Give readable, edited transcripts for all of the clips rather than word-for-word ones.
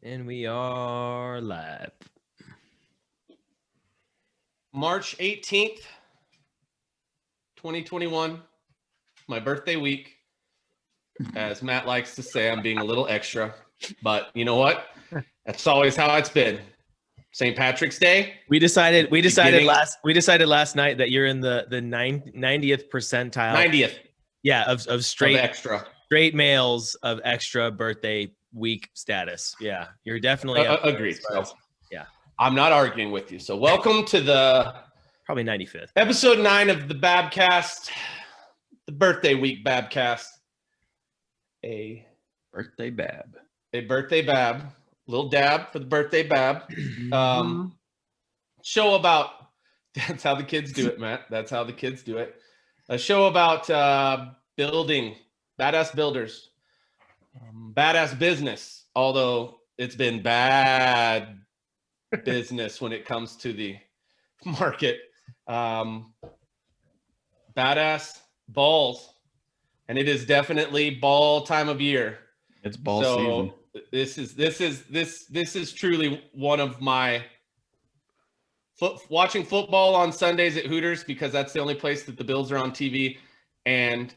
And we are live. March 18th, 2021, my birthday week. As Matt likes to say, I'm being a little extra, but you know what? That's always how it's been. St. Patrick's Day. We decided last night that you're in the 90th percentile. 90th. Yeah, of straight males of extra birthday week status. Yeah, you're definitely agreed. So, yeah, I'm not arguing with you. So welcome to the probably 95th episode 9 of the BAB-Cast, the birthday week BAB-Cast. A birthday BAB, little dab for the birthday BAB. Show about, that's how the kids do it, Matt. That's how the kids do it. A show about building, badass builders, badass business, although it's been bad business when it comes to the market. Badass balls. And it is definitely ball time of year. It's ball season. This is truly one of my watching football on Sundays at Hooters, because that's the only place that the Bills are on TV. And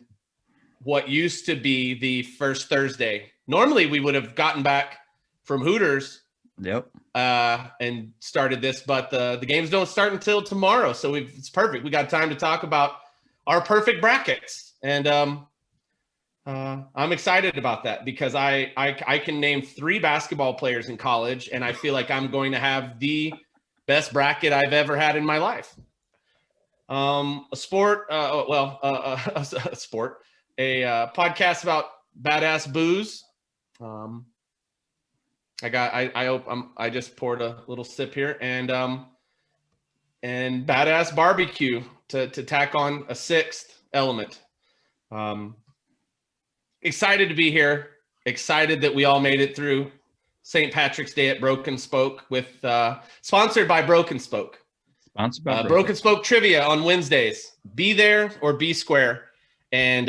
what used to be the first Thursday, normally we would have gotten back from Hooters. Yep. And started this, but the games don't start until tomorrow. So it's perfect. We got time to talk about our perfect brackets. And I'm excited about that because I can name 3 basketball players in college, and I feel like I'm going to have the best bracket I've ever had in my life. A podcast about badass booze. I just poured a little sip here, and badass barbecue to tack on a 6th element. Excited to be here. Excited that we all made it through St. Patrick's Day at Broken Spoke with sponsored by Broken Spoke. Sponsored by Broken Spoke trivia on Wednesdays. Be there or be square, and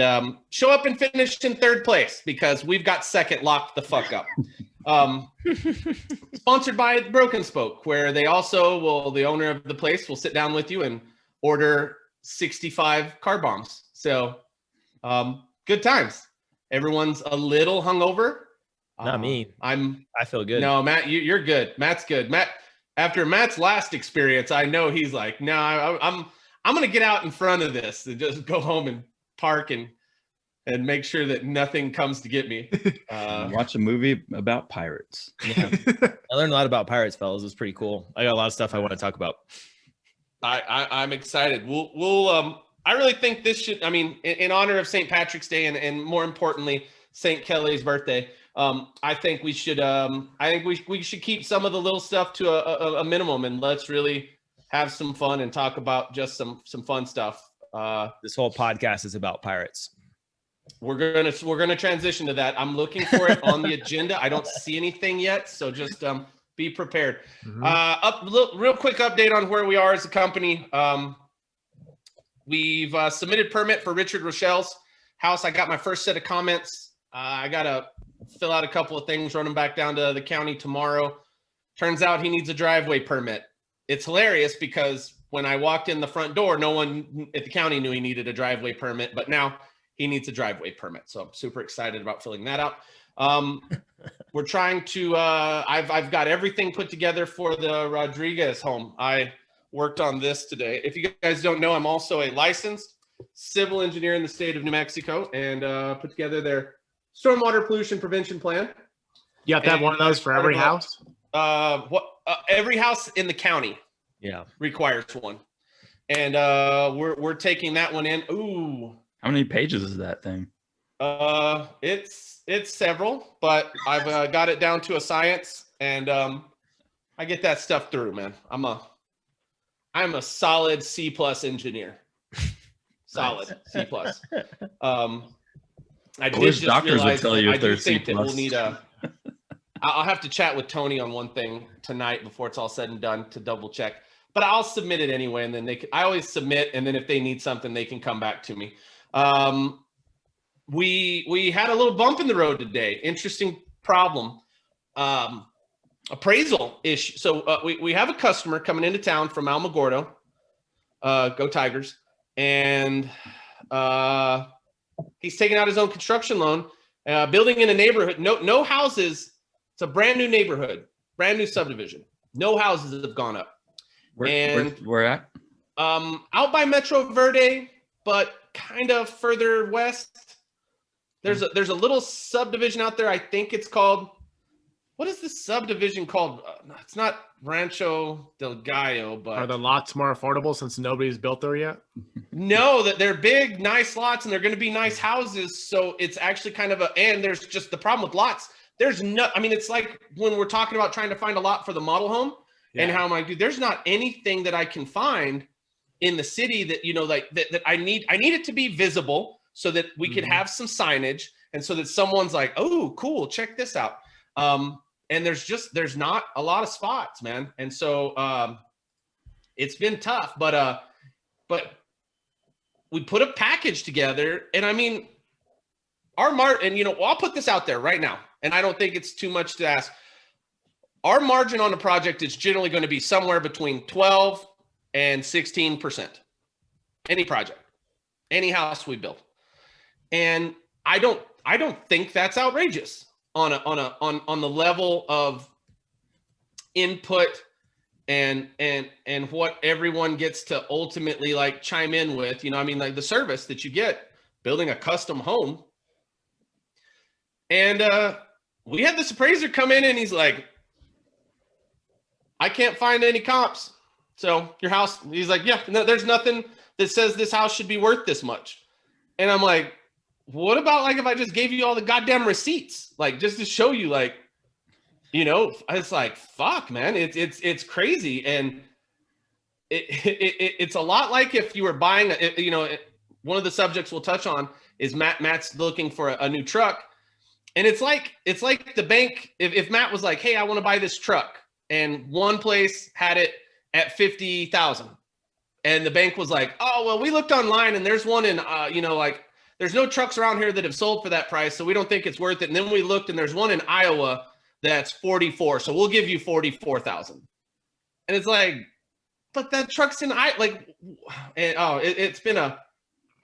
show up and finish in 3rd place because we've got 2nd locked the fuck up. Sponsored by Broken Spoke, where they also the owner of the place will sit down with you and order 65 car bombs. So good times. Everyone's a little hungover. Not me. I feel good. No, Matt, you're good. Matt's good. Matt, after Matt's last experience, I know he's like, no, I'm going to get out in front of this and just go home and park and make sure that nothing comes to get me. Watch a movie about pirates. Yeah. I learned a lot about pirates, fellas. It was pretty cool. I got a lot of stuff I want to talk about. I'm excited. I really think this should, in honor of St. Patrick's Day and more importantly, St. Kelly's birthday, I think we should we should keep some of the little stuff to a minimum, and let's really have some fun and talk about just some fun stuff. This whole podcast is about pirates. We're gonna transition to that. I'm looking for it on the agenda. I don't see anything yet, so just be prepared. Real quick update on where we are as a company. We've submitted permit for Richard Rochelle's house. I got my first set of comments. I got to fill out a couple of things, run them back down to the county tomorrow. Turns out he needs a driveway permit. It's hilarious because when I walked in the front door, no one at the county knew he needed a driveway permit, but now he needs a driveway permit. So I'm super excited about filling that out. We're trying to, I've got everything put together for the Rodriguez home. I worked on this today. If you guys don't know, I'm also a licensed civil engineer in the state of New Mexico, and put together their stormwater pollution prevention plan. You have to have one of those for every house? Every house in the county requires one. And we're taking that one in. Ooh. How many pages is that thing? It's several, but I've got it down to a science, and I get that stuff through, man. I'm a solid C+ engineer. Solid C+. I did Which just doctors realize will tell you I if do they're think C+. that we'll need I'll have to chat with Tony on one thing tonight before it's all said and done to double check. But I'll submit it anyway, and then I always submit, and then if they need something, they can come back to me. We had a little bump in the road today. Interesting problem. appraisal issue. So we have a customer coming into town from Alamogordo, go Tigers, and he's taking out his own construction loan, building in a neighborhood. No houses. It's a brand new neighborhood, brand new subdivision. No houses have gone up. Where at? Out by Metro Verde, but kind of further west. There's a little subdivision out there. I think it's called. What is this subdivision called? It's not Rancho del Gallo, but are the lots more affordable since nobody's built there yet? No, that they're big, nice lots, and they're going to be nice houses. So it's actually kind of and there's just the problem with lots. It's like when we're talking about trying to find a lot for the model home and how am I do. There's not anything that I can find in the city that, that I need it to be visible so that we can have some signage and so that someone's like, oh, cool, check this out. And there's not a lot of spots, man. And so it's been tough, but we put a package together, and I mean, I'll put this out there right now, and I don't think it's too much to ask. Our margin on the project is generally going to be somewhere between 12 and 16%. Any project, any house we build. And I don't think that's outrageous on the level of input and what everyone gets to ultimately like chime in with, like the service that you get building a custom home. And we had this appraiser come in and he's like, I can't find any comps. So your house, he's like, yeah, no, there's nothing that says this house should be worth this much. And I'm like, what about like if I just gave you all the goddamn receipts, like just to show you, like, it's like, fuck, man, it's crazy. And it's a lot like if you were buying, one of the subjects we'll touch on is Matt's looking for a new truck. And it's like the bank, if Matt was like, hey, I want to buy this truck, and one place had it at 50,000, and the bank was like, oh, well, we looked online and there's one in, there's no trucks around here that have sold for that price, so we don't think it's worth it. And then we looked and there's one in Iowa that's 44, so we'll give you 44,000. And it's like, but that truck's in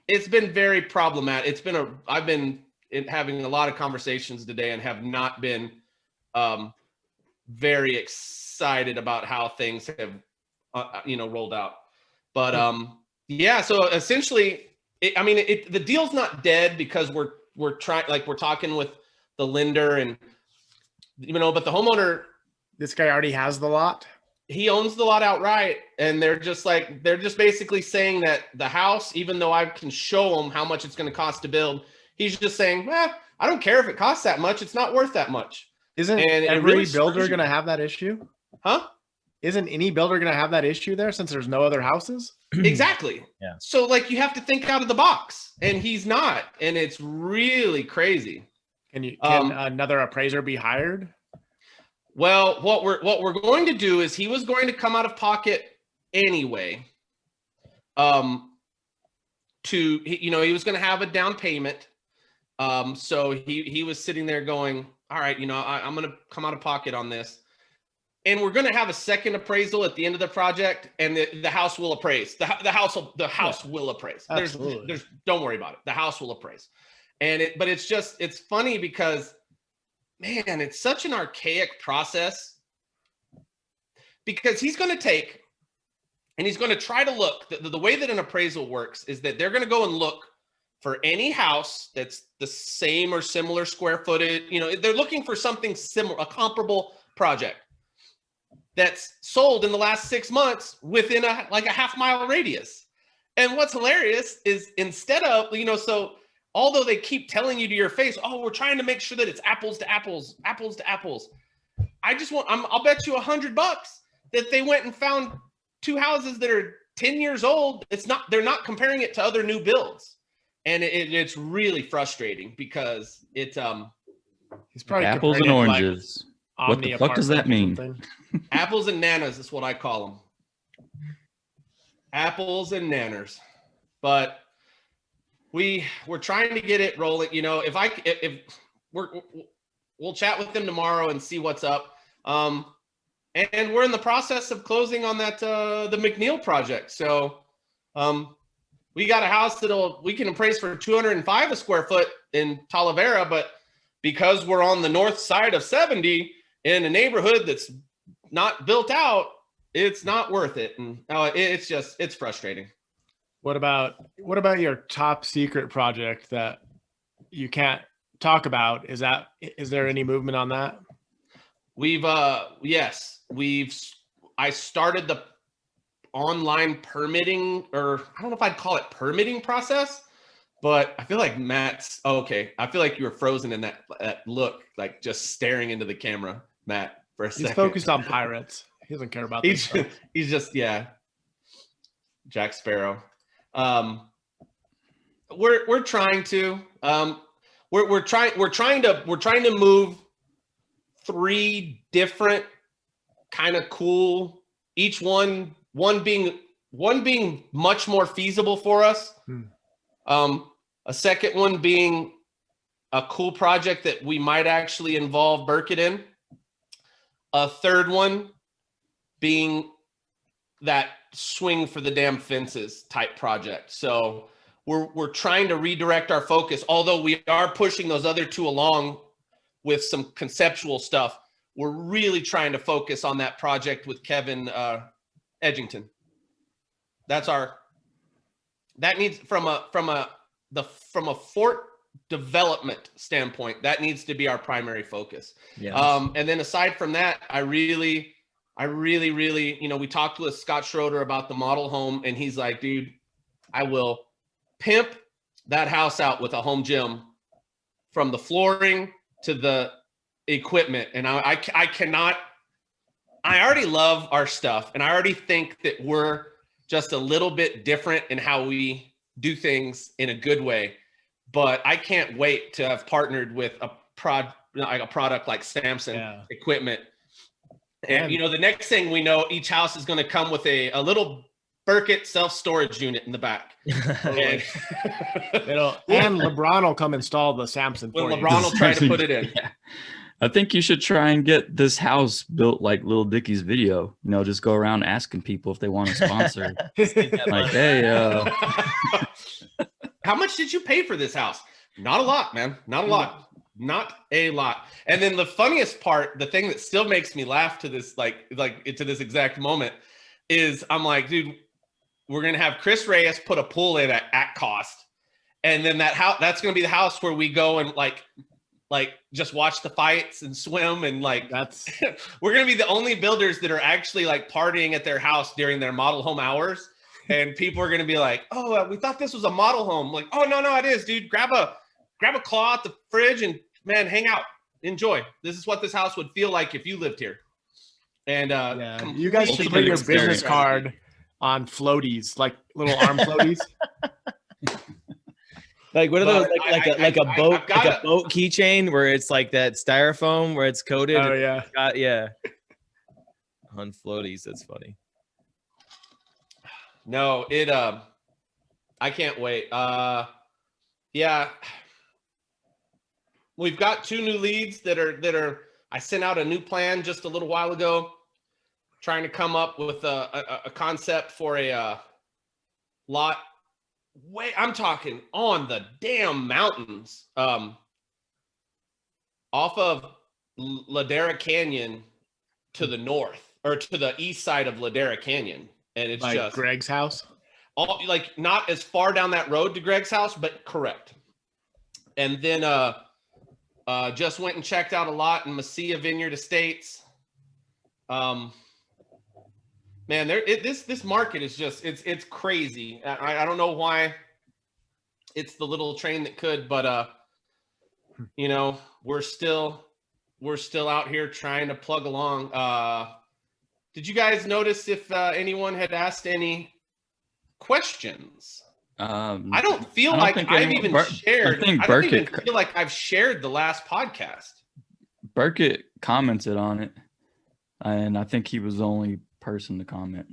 it's been very problematic. I've been having a lot of conversations today and have not been very excited about how things have rolled out. But so essentially, the deal's not dead because we're talking with the lender and but the homeowner, this guy already has the lot. He owns the lot outright, and they're just basically saying that the house, even though I can show them how much it's going to cost to build, he's just saying, I don't care if it costs that much. It's not worth that much. Isn't every builder going to have that issue? Huh? Isn't any builder going to have that issue there since there's no other houses? Exactly. Yeah. So you have to think out of the box, and he's not, and it's really crazy. Can another appraiser be hired? Well, what we're going to do is he was going to come out of pocket anyway. He was going to have a down payment. So he was sitting there going, all right, I'm going to come out of pocket on this. And we're going to have a second appraisal at the end of the project, and the house will appraise. The house will appraise. Absolutely. Don't worry about it. The house will appraise. But it's funny because, man, it's such an archaic process, because he's going to take and he's going to try to look. The way that an appraisal works is that they're going to go and look for any house that's the same or similar square footage. They're looking for something similar, a comparable project that's sold in the last 6 months within a half-mile radius. And what's hilarious is instead of, so although they keep telling you to your face, oh, we're trying to make sure that it's apples to apples, apples to apples. I'll bet you $100 that they went and found two houses that are 10 years old. They're not comparing it to other new builds. And it's really frustrating because it's he's probably apples and oranges. What the fuck does that mean? Apples and nanas is what I call them. Apples and nanners. But we're trying to get it rolling. We'll chat with them tomorrow and see what's up. And we're in the process of closing on that the McNeil project. So we got a house we can appraise for 205 a square foot in Talavera, but because we're on the north side of 70 in a neighborhood that's not built out, it's not worth it. And it's frustrating. What about your top secret project that you can't talk about? Is there any movement on that? I started the online permitting, or I don't know if I'd call it permitting process, but I feel like I feel like you were frozen in that look, like just staring into the camera, Matt, for a second. He's focused on pirates. He doesn't care about this stuff. He's just, Jack Sparrow. We're trying to, we're trying to move 3 different kind of cool, each one being much more feasible for us. A second one being a cool project that we might actually involve Burkett in. A third one being that swing for the damn fences type project. So we're trying to redirect our focus, although we are pushing those other 2 along with some conceptual stuff. We're really trying to focus on that project with Kevin Edgington. That needs from a fort development standpoint, that needs to be our primary focus. Yes. And then aside from that, I really, we talked with Scott Schroeder about the model home, and he's like, dude, I will pimp that house out with a home gym from the flooring to the equipment. And I already love our stuff, and I already think that we're just a little bit different in how we do things in a good way. But I can't wait to have partnered with a product like Samson equipment. And the next thing we know, each house is going to come with a little Burkett self-storage unit in the back. And LeBron will come install the Samson for you. LeBron will try to put it in. Yeah. I think you should try and get this house built like Lil Dicky's video. Just go around asking people if they want to sponsor. Like, hey, how much did you pay for this house? Not a lot, man. Not a lot. Not a lot. And then the funniest part, the thing that still makes me laugh to this, to this exact moment, is I'm like, dude, we're gonna have Chris Reyes put a pool in at cost, and then that's gonna be the house where we go and like just watch the fights and swim, and we're gonna be the only builders that are actually like partying at their house during their model home hours. And people are going to be like, oh, we thought this was a model home. Like, oh, no, it is, dude. Grab a claw out the fridge and, man, hang out. Enjoy. This is what this house would feel like if you lived here. And you guys should put your business card on floaties, like little arm floaties. Like, what are those? Like a boat keychain where it's like that styrofoam where it's coated. Oh, yeah. Yeah. On floaties. That's funny. No, I can't wait. Yeah. We've got 2 new leads that are, I sent out a new plan just a little while ago, trying to come up with a concept for a lot. I'm talking on the damn mountains, off of Ladera Canyon to the north, or to the east side of Ladera Canyon. And it's like just Greg's house, not as far down that road to Greg's house, but correct. And then just went and checked out a lot in Mesilla Vineyard Estates. Man, this market is just it's crazy. I don't know why it's the little train that could, but we're still out here trying to plug along. Did you guys notice if anyone had asked any questions? I don't feel like I've even shared. I don't even feel like I've shared the last podcast. Burkett commented on it, and I think he was the only person to comment.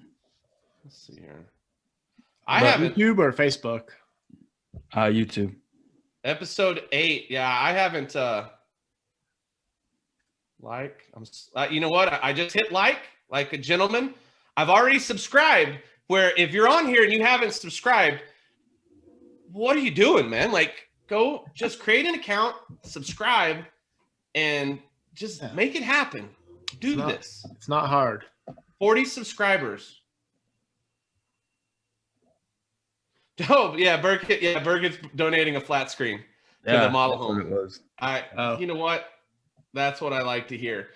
Let's see here. I have YouTube or Facebook. YouTube. Episode 8. Yeah, I haven't. Like, you know what? I just hit like a gentleman. I've already subscribed. Where if you're on here and you haven't subscribed, what are you doing, man? Like, go just create an account, subscribe, and just make it happen. Do this. It's not hard. 40 subscribers. Oh yeah, Burkett's donating a flat screen to the model home. It was. You know what? That's what I like to hear.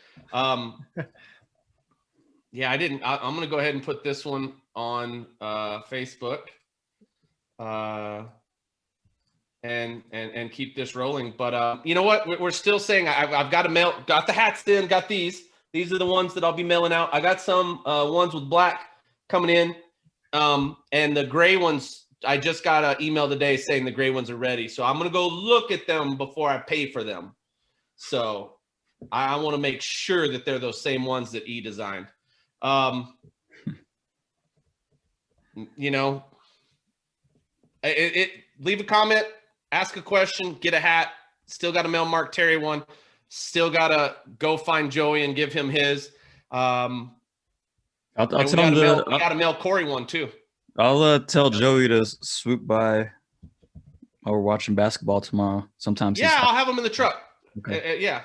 Yeah, I'm gonna go ahead and put this one on Facebook, and keep this rolling. But you know what? We're still saying I've got the hats in, got these. These are the ones that I'll be mailing out. I got some ones with black coming in, and the gray ones. I just got an email today saying the gray ones are ready. So I'm gonna go look at them before I pay for them. So I want to make sure that they're those same ones that E designed. You know, leave a comment, ask a question, get a hat. Still got to mail Mark Terry one. Still got to go find Joey and give him his. I'll tell him we got to mail Corey one too. I'll tell Joey to swoop by while we're watching basketball tomorrow. Sometimes. Yeah, I'll have him in the truck. Okay. Yeah.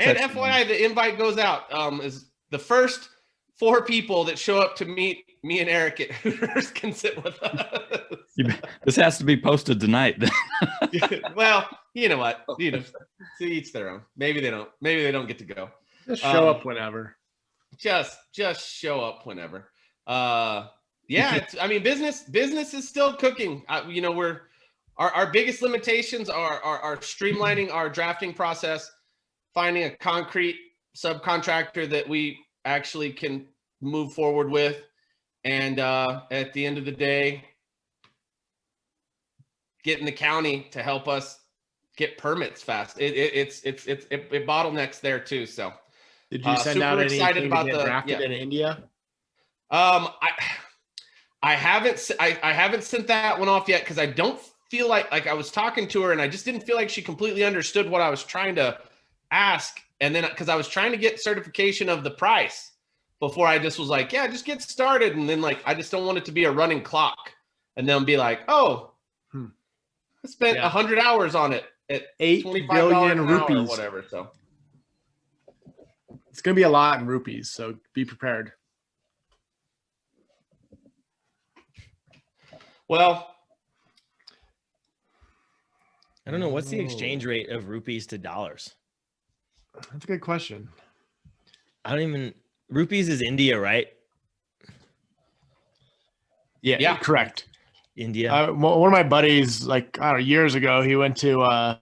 And FYI, the invite goes out. Is the first 4 people that show up to meet me and Eric at Hooters can sit with us. This has to be posted tonight. Well, you know what? You know, to each their own. Maybe they don't. Maybe they don't get to go. Just show up whenever. Just show up whenever. Yeah. I mean, business is still cooking. You know, our biggest limitations are streamlining our drafting process, finding a concrete subcontractor that we actually can move forward with, and at the end of the day, getting the county to help us get permits fast. It bottlenecks there too. So did you send out anything about to get drafted in India? I haven't sent that one off yet because I don't feel like I was talking to her and I just didn't feel like she completely understood what I was trying to ask. And then because I was trying to get certification of the price before I just was like, yeah, just get started. And then like, I just don't want it to be a running clock and then be like, oh, I spent 100 hours on it at 8 billion rupees or whatever. So it's going to be a lot in rupees. So be prepared. Well, I don't know. What's the exchange rate of rupees to dollars? That's a good question. Rupees is India, right? Yeah, correct. India. One of my buddies, like, I don't know, years ago, he went to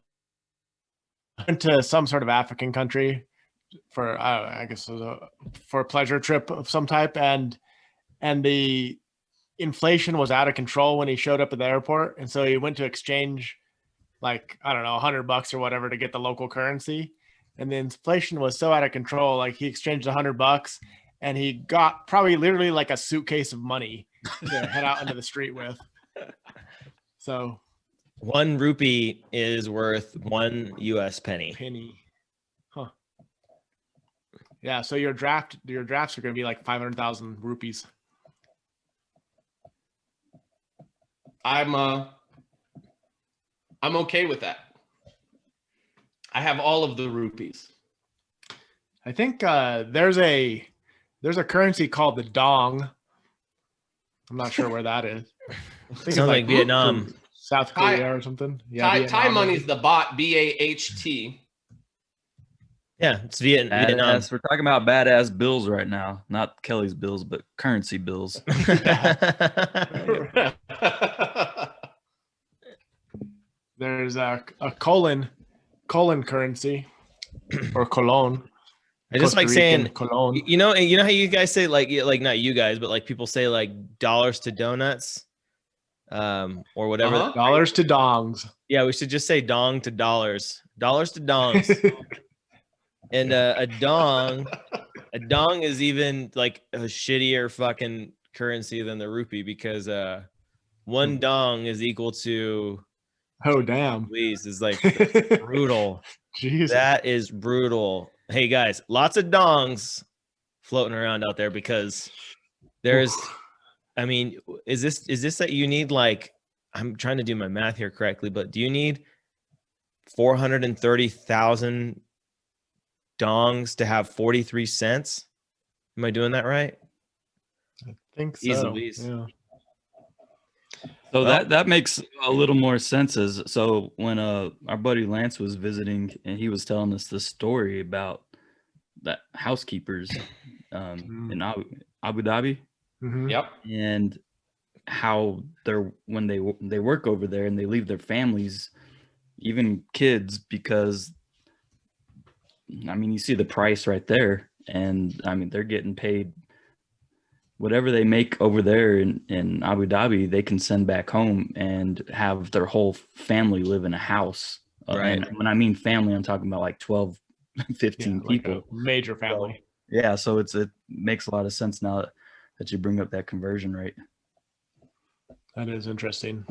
some sort of African country for, I guess it was for a pleasure trip of some type. And the inflation was out of control when he showed up at the airport. And so he went to exchange like, I don't know, $100 or whatever to get the local currency. And the inflation was so out of control. Like he exchanged $100 and he got probably literally like a suitcase of money to head out into the street with. So 1 rupee is worth 1 US penny. Huh. Yeah. So your drafts are going to be like 500,000 rupees. I'm okay with that. I have all of the rupees. I think there's a currency called the dong. I'm not sure where that is. I think Sounds like Vietnam, South Korea or something. Yeah, Thai money is the baht, BAHT. Yeah, it's Vietnam. We're talking about badass bills right now, not Kelly's bills, but currency bills. There's a colon currency or colon. I just like saying colon. You know how you guys say like not you guys, but like people say like dollars to donuts, or whatever. Dollars to dongs. Yeah, we should just say dong to dollars to dongs. And a dong is even like a shittier fucking currency than the rupee because 1 dong is equal to. Oh damn! Please, is like brutal. Jesus. That is brutal. hey guys, lots of dongs floating around out there because there's, I mean, is this that you need, like, I'm trying to do my math here correctly, but do you need 430,000 dongs to have 43 cents? Am I doing that right? I think so. Easily. Yeah. So Well- that makes a little more sense. As so when our buddy Lance was visiting and he was telling us this story about that housekeepers in Abu Dhabi Mhm. Yep. and how they're when they work over there and they leave their families, even kids, because I mean you see the price right there, and I mean they're getting paid whatever they make over there in Abu Dhabi, they can send back home and have their whole family live in a house. Right. And when I mean family, I'm talking about like 12, 15 Like people. a major family. Yeah, so it makes a lot of sense now that you bring up that conversion rate. That is interesting.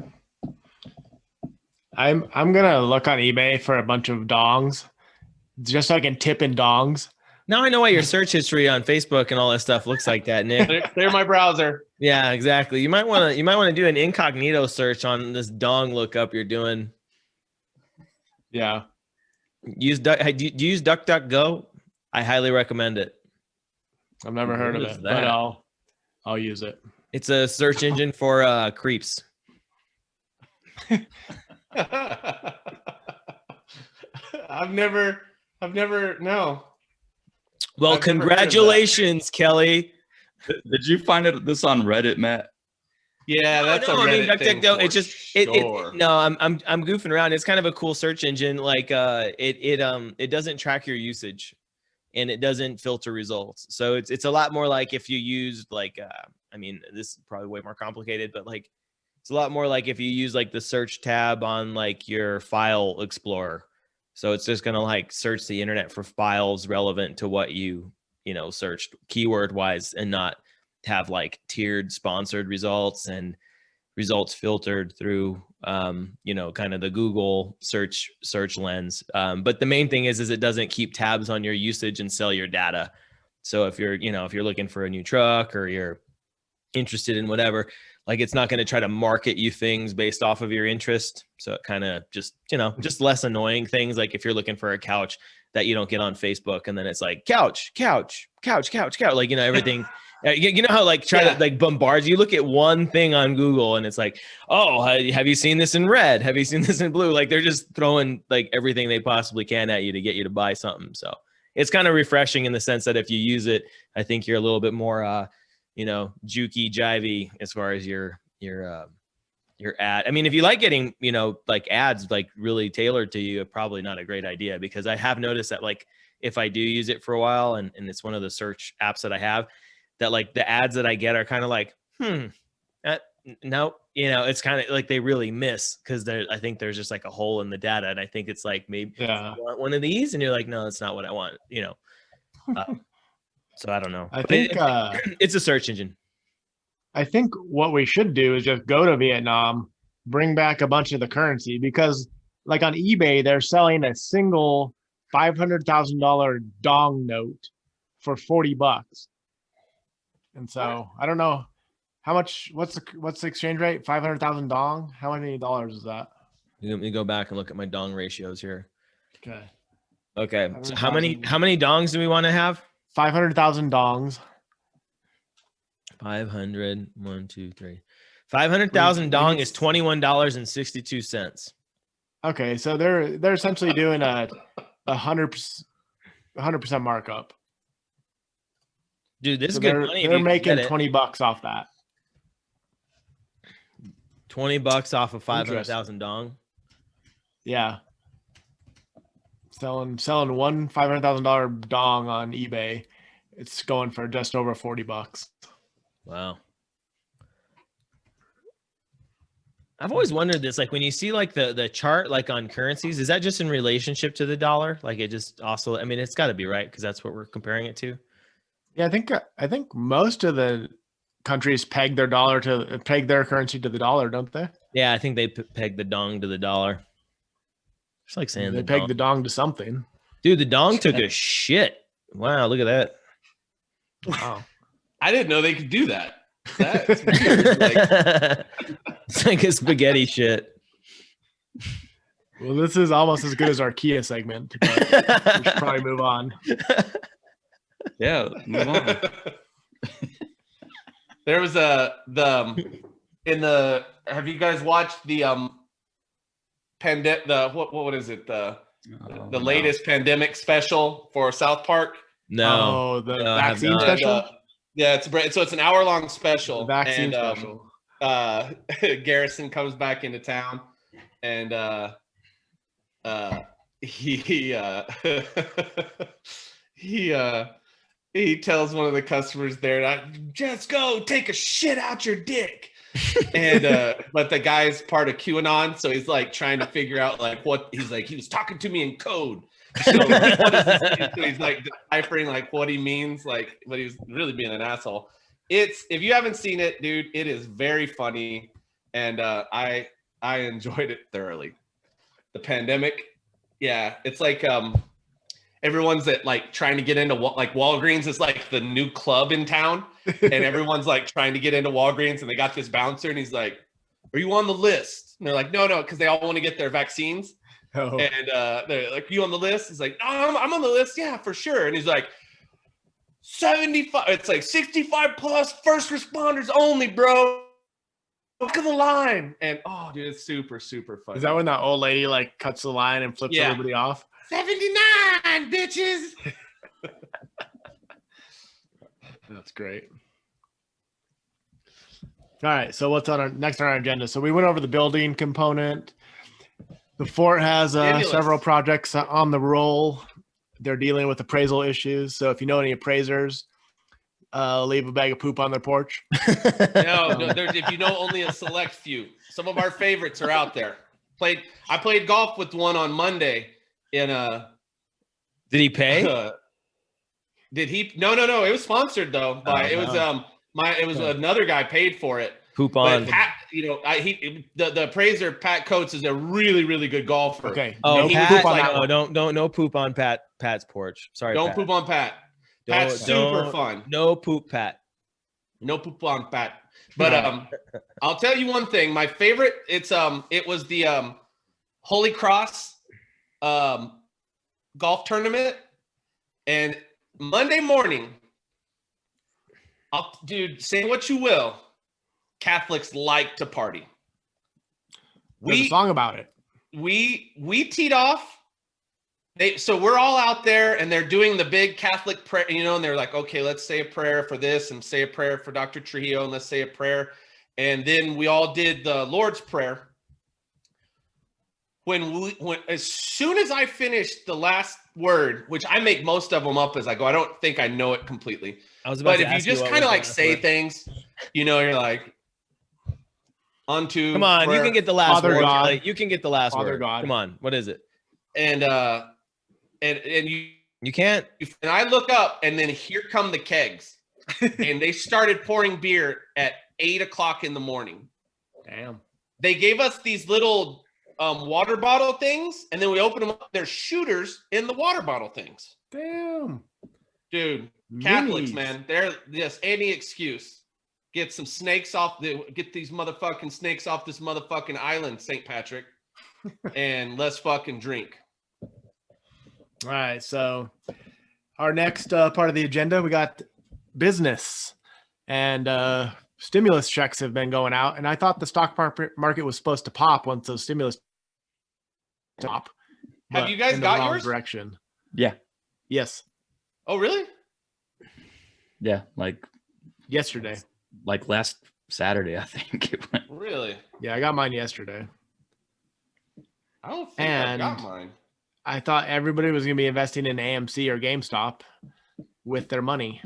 I'm gonna look on eBay for a bunch of dongs, just so I can tip in dongs. Now I know why your search history on Facebook and all that stuff looks like that, Nick. Clear my browser. Yeah, exactly. You might want to do an incognito search on this dong lookup you're doing. Yeah. Do you use DuckDuckGo? I highly recommend it. I've never heard of What is it, that? but I'll use it. It's a search engine for creeps. I've never no. Well, I've never heard of that. congratulations, Kelly. Did you find this on Reddit, Matt? Yeah, that's a I mean, Reddit thing DuckDuckGo. for It's just sure. no. I'm goofing around. It's kind of a cool search engine. Like it doesn't track your usage, and it doesn't filter results. So it's a lot more like if you used like I mean, this is probably way more complicated, but like it's a lot more like if you use like the search tab on like your file explorer. So it's just gonna like search the internet for files relevant to what you searched keyword wise, and not have like tiered sponsored results and results filtered through kind of the Google search lens. But the main thing is it doesn't keep tabs on your usage and sell your data. So if you're looking for a new truck or you're interested in whatever, like it's not going to try to market you things based off of your interest. So it kind of just less annoying things, like if you're looking for a couch that you don't get on Facebook, and then it's like couch, like everything. You know how like try to like bombard you. Look at one thing on Google and it's like, oh, have you seen this in red? Have you seen this in blue? Like they're just throwing like everything they possibly can at you to get you to buy something. So it's kind of refreshing in the sense that if you use it, I think you're a little bit more jukey jivey as far as your ad. I mean, if you like getting like ads like really tailored to you, probably not a great idea, because I have noticed that like if I do use it for a while and it's one of the search apps that I have, that like the ads that I get are kind of like no, it's kind of like they really miss, because I think there's just like a hole in the data, and I think it's like maybe you want one of these and you're like, no, that's not what I want, so I don't know. I But think it's a search engine. I think what we should do is just go to Vietnam, bring back a bunch of the currency, because like on eBay, they're selling a single $500,000 dong note for $40. And so I don't know how much, what's the exchange rate? 500,000 dong. How many dollars is that? Let me go back and look at my dong ratios here. Okay. So how many dongs do we want to have? 500,000 dongs. 500, 1, 2, 3. 500,000 dong is $21.62. Okay, so they're essentially doing a 100% markup. Dude, this So is good money. They're making $20 off that. $20 off of 500,000 dong. Yeah. Selling one $500,000 dong on eBay. It's going for just over $40. Wow. I've always wondered this, like when you see like the chart like on currencies, is that just in relationship to the dollar? Like it just also, I mean, it's got to be, right? Because that's what we're comparing it to. Yeah, I think most of the countries peg their currency to the dollar, don't they? Yeah, I think they peg the dong to the dollar. It's like saying they peg the dong to something. Dude, the dong took a shit. Wow, look at that. Wow. I didn't know they could do that. That's weird. Like, It's like a spaghetti shit. Well, this is almost as good as our Kia segment, but we should probably move on. Yeah, move on. there was have you guys watched the what is it? The latest pandemic special for South Park? No. Oh, the No, I have vaccine not. special? Yeah, it's an hour-long special. The vaccine and, special. Garrison comes back into town, and he he tells one of the customers there, just go take a shit out your dick. And but the guy's part of QAnon, so he's like trying to figure out like what he's like. He was talking to me in code. So like, what does this mean? So he's like deciphering like what he means, like, but he's really being an asshole. If you haven't seen it, dude, it is very funny, and I enjoyed it thoroughly. The pandemic, yeah, it's like everyone's like trying to get into like Walgreens is like the new club in town, and everyone's like trying to get into Walgreens, and they got this bouncer, and he's like, "Are you on the list?" And they're like, "No," because they all want to get their vaccines. Oh. And they're like, "You on the list?" He's like, "No, I'm on the list. Yeah, for sure." And he's like, 75. It's like 65 plus first responders only, bro. Look at the line. And oh, dude, it's super, super funny. Is that when that old lady like cuts the line and flips everybody off? 79 bitches. That's great. All right. So what's on our agenda? So we went over the building component. The fort has several projects on the roll. They're dealing with appraisal issues. So if you know any appraisers, leave a bag of poop on their porch. No, if you know only a select few. Some of our favorites are out there. I played golf with one on Monday in Did he pay? Did he? No. It was sponsored though. It was another guy paid for it. Poop on. But Pat, the appraiser Pat Coates is a really, really good golfer. Okay. Oh, No Pat, poop on that one. no poop on Pat's porch. Sorry, Don't Pat. poop on Pat. Pat's super fun. No poop, Pat. No poop on Pat. But I'll tell you one thing. My favorite. It was the Holy Cross golf tournament, and Monday morning. Dude, say what you will. Catholics like to party. There's a song about it. We teed off. So we're all out there, and they're doing the big Catholic prayer, and they're like, okay, let's say a prayer for this, and say a prayer for Dr. Trujillo, and let's say a prayer. And then we all did the Lord's Prayer. When as soon as I finished the last word, which I make most of them up as I go, I don't think I know it completely. But if you just kind of like say things, you're like, unto. Come on, prayer. you can get the last Father word. God. Like, you can get the last Father word. God. Come on, what is it? And You can't. and I look up, and then here come the kegs, and they started pouring beer at 8:00 in the morning. Damn. They gave us these little water bottle things, and then we opened them up. There's shooters in the water bottle things. Damn. Dude, Catholics, Minis. man, they're just any excuse. Get some snakes get these motherfucking snakes off this motherfucking island, St. Patrick, and let's fucking drink. All right. So our next part of the agenda, we got business, and stimulus checks have been going out. And I thought the stock market was supposed to pop once those stimulus top. Have but you guys in the got wrong yours? Direction. Yeah. Yes. Oh, really? Yeah. Like Yesterday. last Saturday, I think it went. Really? Yeah, I got mine yesterday. I don't think I got mine. I thought everybody was going to be investing in AMC or GameStop with their money.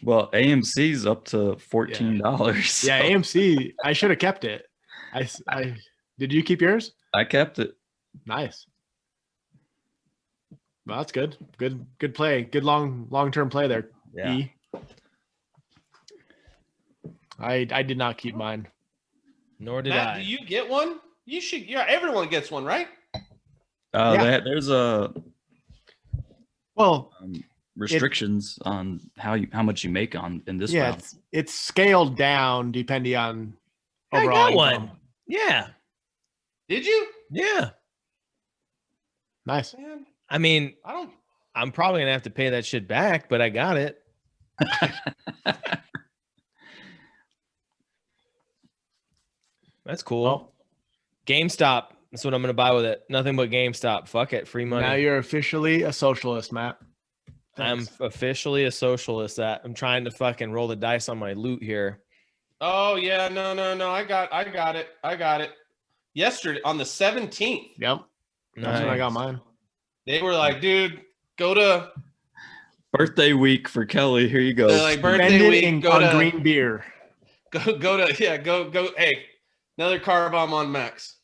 Well, AMC's up to $14. So Yeah, AMC. I should have kept it. I did you keep yours? I kept it. Nice. Well, that's good. Good play. Good long-term play there. Yeah. E. I did not keep mine. Nor did Matt, I. do you get one? You should. Yeah, everyone gets one, right? Yeah. There's a Well, restrictions on how much you make in this yeah, round. it's scaled down depending on I overall got one. income. Yeah. Did you? Yeah. Nice. Man, I mean, I don't. I'm probably gonna have to pay that shit back, but I got it. That's cool. Well, GameStop. That's what I'm gonna buy with it. Nothing but GameStop. Fuck it. Free money. now you're officially a socialist, Matt. I'm Thanks. officially a socialist. I'm trying to fucking roll the dice on my loot here. Oh yeah, no. I got it. Yesterday on the 17th, Yep. That's when I got Nice. mine. they were like, dude, go to Birthday week for Kelly. Here you go. They're like, birthday Spend it week, go on to- green beer. go. Hey, another car bomb on Max.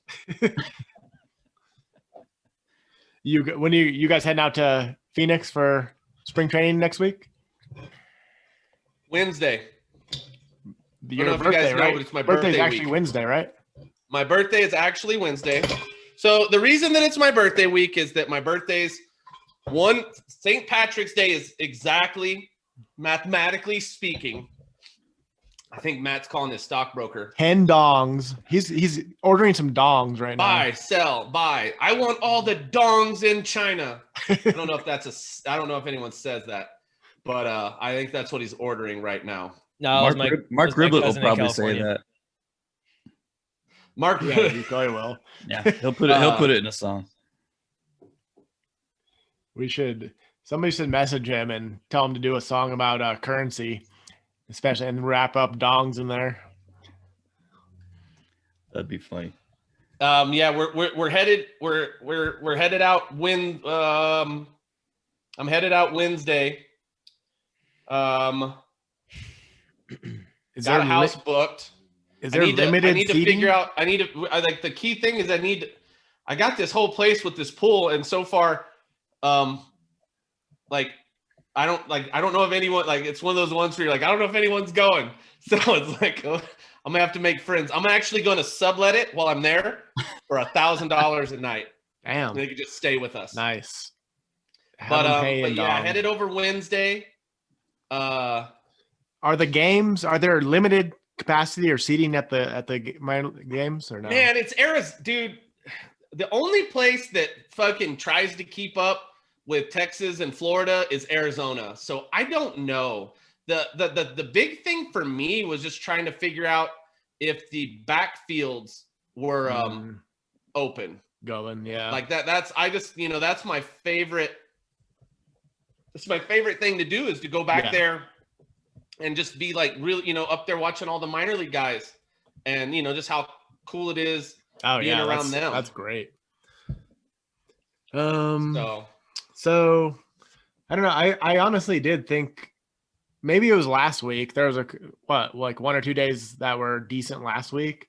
When you guys heading out to Phoenix for spring training next week? Wednesday. Your know if you guys birthday, know, right? but it's my Birthday's birthday actually week. Wednesday, right? My birthday is actually Wednesday. So the reason that it's my birthday week is that my birthday's St. Patrick's Day is exactly, mathematically speaking, I think Matt's calling his stockbroker. 10 dongs. He's ordering some dongs right Buy, sell, buy. I want all the dongs in China. I don't know if I don't know if anyone says that, but I think that's what he's ordering right now. No, it was Mark it was my Riblet will cousin in probably say California. that. Mark, now. Yeah, he probably will. Yeah, he'll put it in a song. Somebody should message him and tell him to do a song about currency, especially, and wrap up dongs in there. That'd be funny. yeah, we're headed out I'm headed out Wednesday. Is Got a house booked. Is there limited I need to seating? figure out. Like the key thing is I got this whole place with this pool, and so far, like I don't know if anyone, like, it's one of those ones where you're like, I don't know if anyone's going. So it's like, I'm gonna have to make friends. I'm actually going to sublet it while I'm there for $1,000 a night. Damn. And they could just stay with us. Nice. But But yeah, headed over Wednesday. Are there limited capacity or seating at the minor games or no? Man, it's Arizona, dude. The only place that fucking tries to keep up with Texas and Florida is Arizona. So I don't know. The big thing for me was just trying to figure out if the backfields were open. Going, yeah. Like that's that's my favorite. It's my favorite thing to do is to go back there and just be like really, up there watching all the minor league guys and just how cool it is being around them. That's great. So I don't know. I honestly did think maybe it was last week. There was like 1 or 2 days that were decent last week.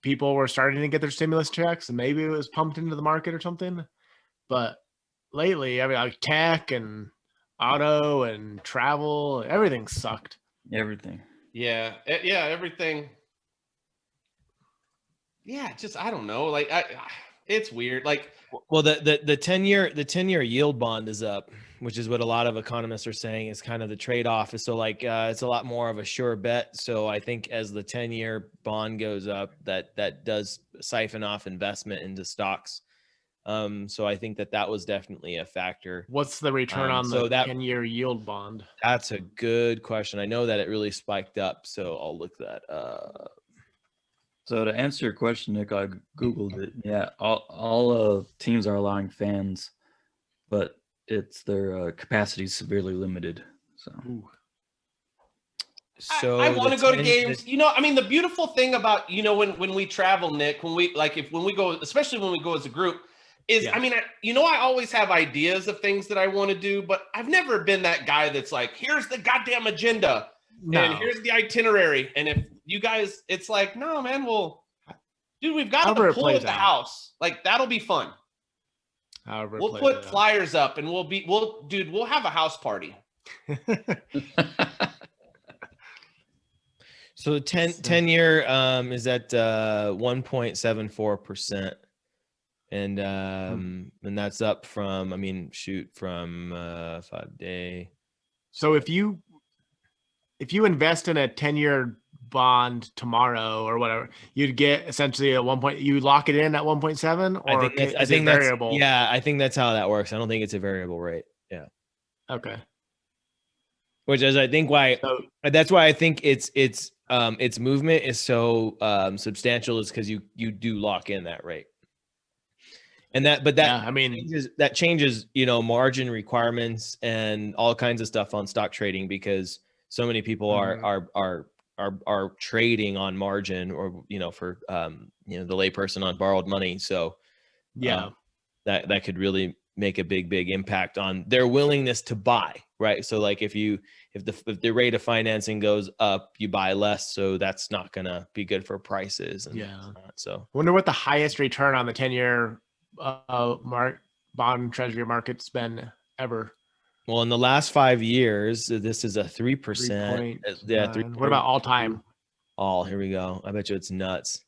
People were starting to get their stimulus checks and maybe it was pumped into the market or something. But lately, I mean, like tech and auto and travel, everything sucked. Everything. yeah, everything. Yeah, just I don't know. Like it's weird. Like, Well, the 10-year yield bond is up, which is what a lot of economists are saying is kind of the trade-off. So like it's a lot more of a sure bet. So I think as the 10-year bond goes up, that does siphon off investment into stocks. So I think that was definitely a factor. What's the return on so the that- 10-year yield bond? That's a good question. I know that it really spiked up, so I'll look that up. So to answer your question, Nick, I Googled it. Yeah, all teams are allowing fans, but it's their capacity is severely limited. So So I want to the go to 10 games. I mean, the beautiful thing about when we travel, Nick, when we go, especially when we go as a group, is I mean, I always have ideas of things that I want to do, but I've never been that guy that's like, here's the goddamn agenda and here's the itinerary, and if you guys, it's like, no, man, dude, we've got a pool at the house. Like, that'll be fun. We'll put flyers up and we'll have a house party. So 10 year is at 1.74%, And that's up from, I mean, shoot, from 5-day. So if you invest in a 10-year bond tomorrow or whatever, you'd get essentially at 1 point, you lock it in at 1.7, or I think that's variable? Yeah, I think that's how that works. I don't think it's a variable rate. Yeah. Okay. Which is, I think, why that's why I think its movement is so substantial, is because you do lock in that rate. And that changes, margin requirements and all kinds of stuff on stock trading, because so many people are trading on margin, or for the layperson, on borrowed money. So that could really make a big impact on their willingness to buy, right? So like if the rate of financing goes up, you buy less, so that's not gonna be good for prices. And so I wonder what the highest return on the 10-year bond treasury market's been ever. Well, in the last 5 years, this is a 3%. Yeah. What about all time? Here we go. I bet you it's nuts.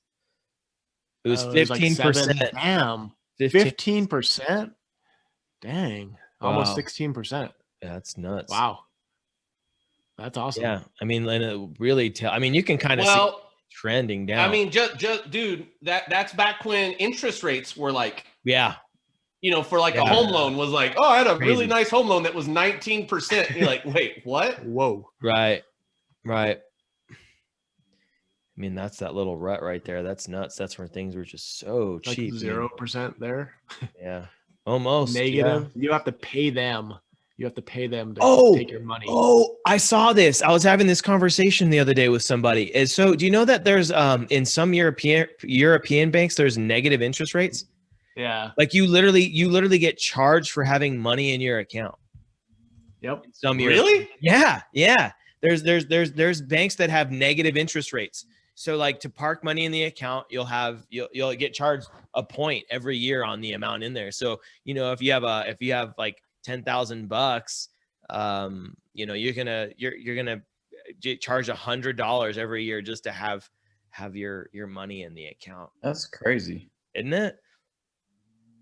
It was 15%. Like Damn. 15%? Dang. Wow. Almost 16%. Yeah, that's nuts. Wow. That's awesome. Yeah. I mean, and it really you can kind of see trending down. I mean, just dude, that's back when interest rates were like, for like a home loan was like, oh, I had a really nice home loan that was 19%. You're like, wait, what? Whoa. Right. I mean, that's that little rut right there. That's nuts. That's where things were just so cheap. 0% there. Yeah. Almost negative. Yeah. You have to pay them. You have to pay them to take your money. Oh, I saw this. I was having this conversation the other day with somebody. So do you know that there's in some European banks, there's negative interest rates? Yeah. Like you literally get charged for having money in your account. Yep. Really? Yeah. There's banks that have negative interest rates. So like to park money in the account, you'll get charged a point every year on the amount in there. So, if you have like $10,000, you're gonna charge $100 every year just to have your money in the account. That's crazy, isn't it?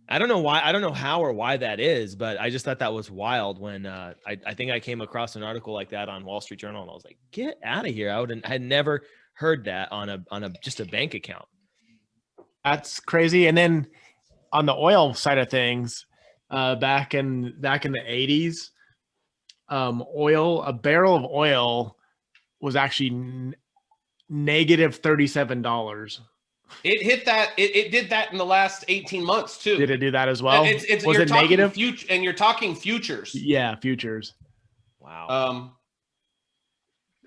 I don't know why. I don't know how or why that is, but I just thought that was wild when I think I came across an article like that on Wall Street Journal, and I was like, get out of here. I had never heard that on a just a bank account. That's crazy. And then on the oil side of things, back in the 80s, a barrel of oil was actually negative $37. It hit that. It did that in the last 18 months too. Did it do that as well? Was it negative? And you're talking futures. Yeah, futures. Wow.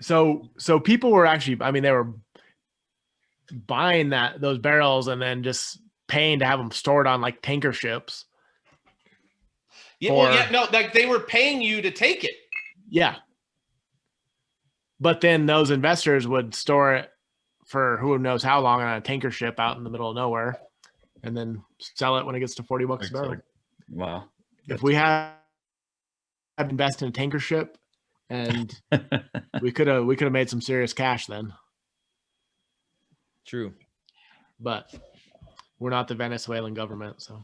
So people were actually, I mean, they were buying those barrels and then just paying to have them stored on like tanker ships. Yeah, like they were paying you to take it. Yeah. But then those investors would store it for who knows how long on a tanker ship out in the middle of nowhere, and then sell it when it gets to $40 a barrel. Wow. If we had invested in a tanker ship, and we could have made some serious cash then. True. But we're not the Venezuelan government, so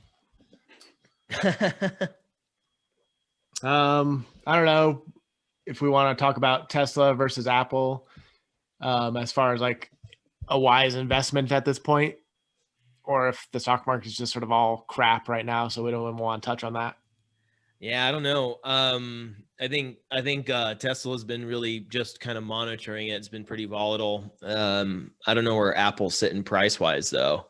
I don't know if we want to talk about Tesla versus Apple, as far as like a wise investment at this point, or if the stock market is just sort of all crap right now, so we don't even want to touch on that. Yeah, I don't know. I think Tesla's been really just kind of monitoring it. It's been pretty volatile. I don't know where Apple's sitting price wise though.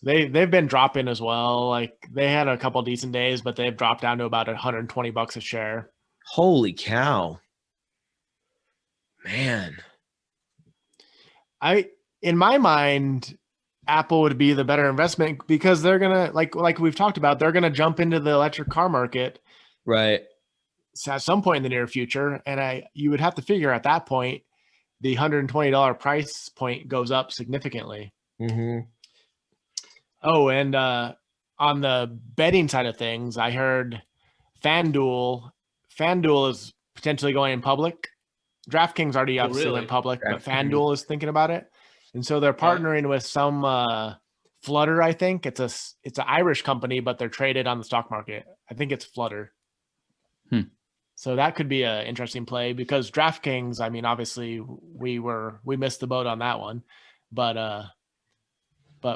They've been dropping as well. Like they had a couple decent days, but they've dropped down to about $120 a share. Holy cow. Man. In my mind, Apple would be the better investment because they're going to, like we've talked about, they're going to jump into the electric car market. Right. At some point in the near future. And you would have to figure at that point, the $120 price point goes up significantly. Mm-hmm. Oh, and on the betting side of things, I heard FanDuel is potentially going in public. DraftKings already obviously went public, but FanDuel is thinking about it. And so they're partnering with some Flutter, I think it's an Irish company, but they're traded on the stock market. I think it's Flutter. So that could be an interesting play because DraftKings, I mean, obviously we missed the boat on that one, but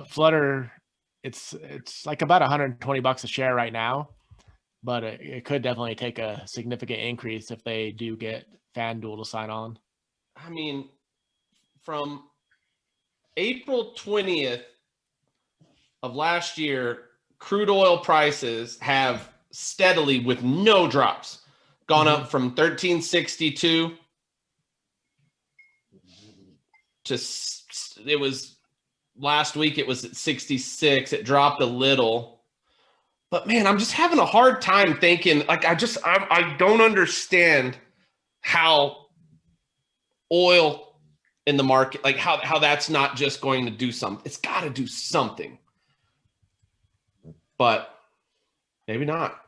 Flutter, it's like about $120 a share right now, but it could definitely take a significant increase if they do get FanDuel to sign on. I mean, from April 20th of last year, crude oil prices have steadily, with no drops, gone up from 1362 to, it was last week, it was at 66. It dropped a little. But man, I'm just having a hard time thinking, like, I don't understand how oil in the market, like how that's not just going to do something. It's got to do something. But maybe not.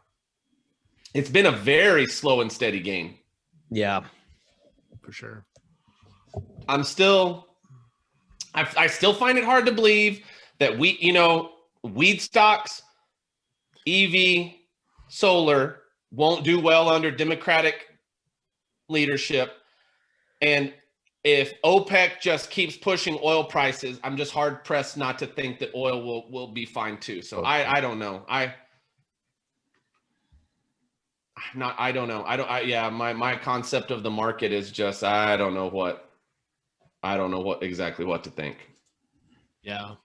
It's been a very slow and steady gain. Yeah, For sure. I still find it hard to believe that weed stocks, EV, solar won't do well under Democratic leadership. And if OPEC just keeps pushing oil prices, I'm just hard pressed not to think that oil will be fine too. So I don't know. My concept of the market is just, I don't know exactly what to think. Yeah.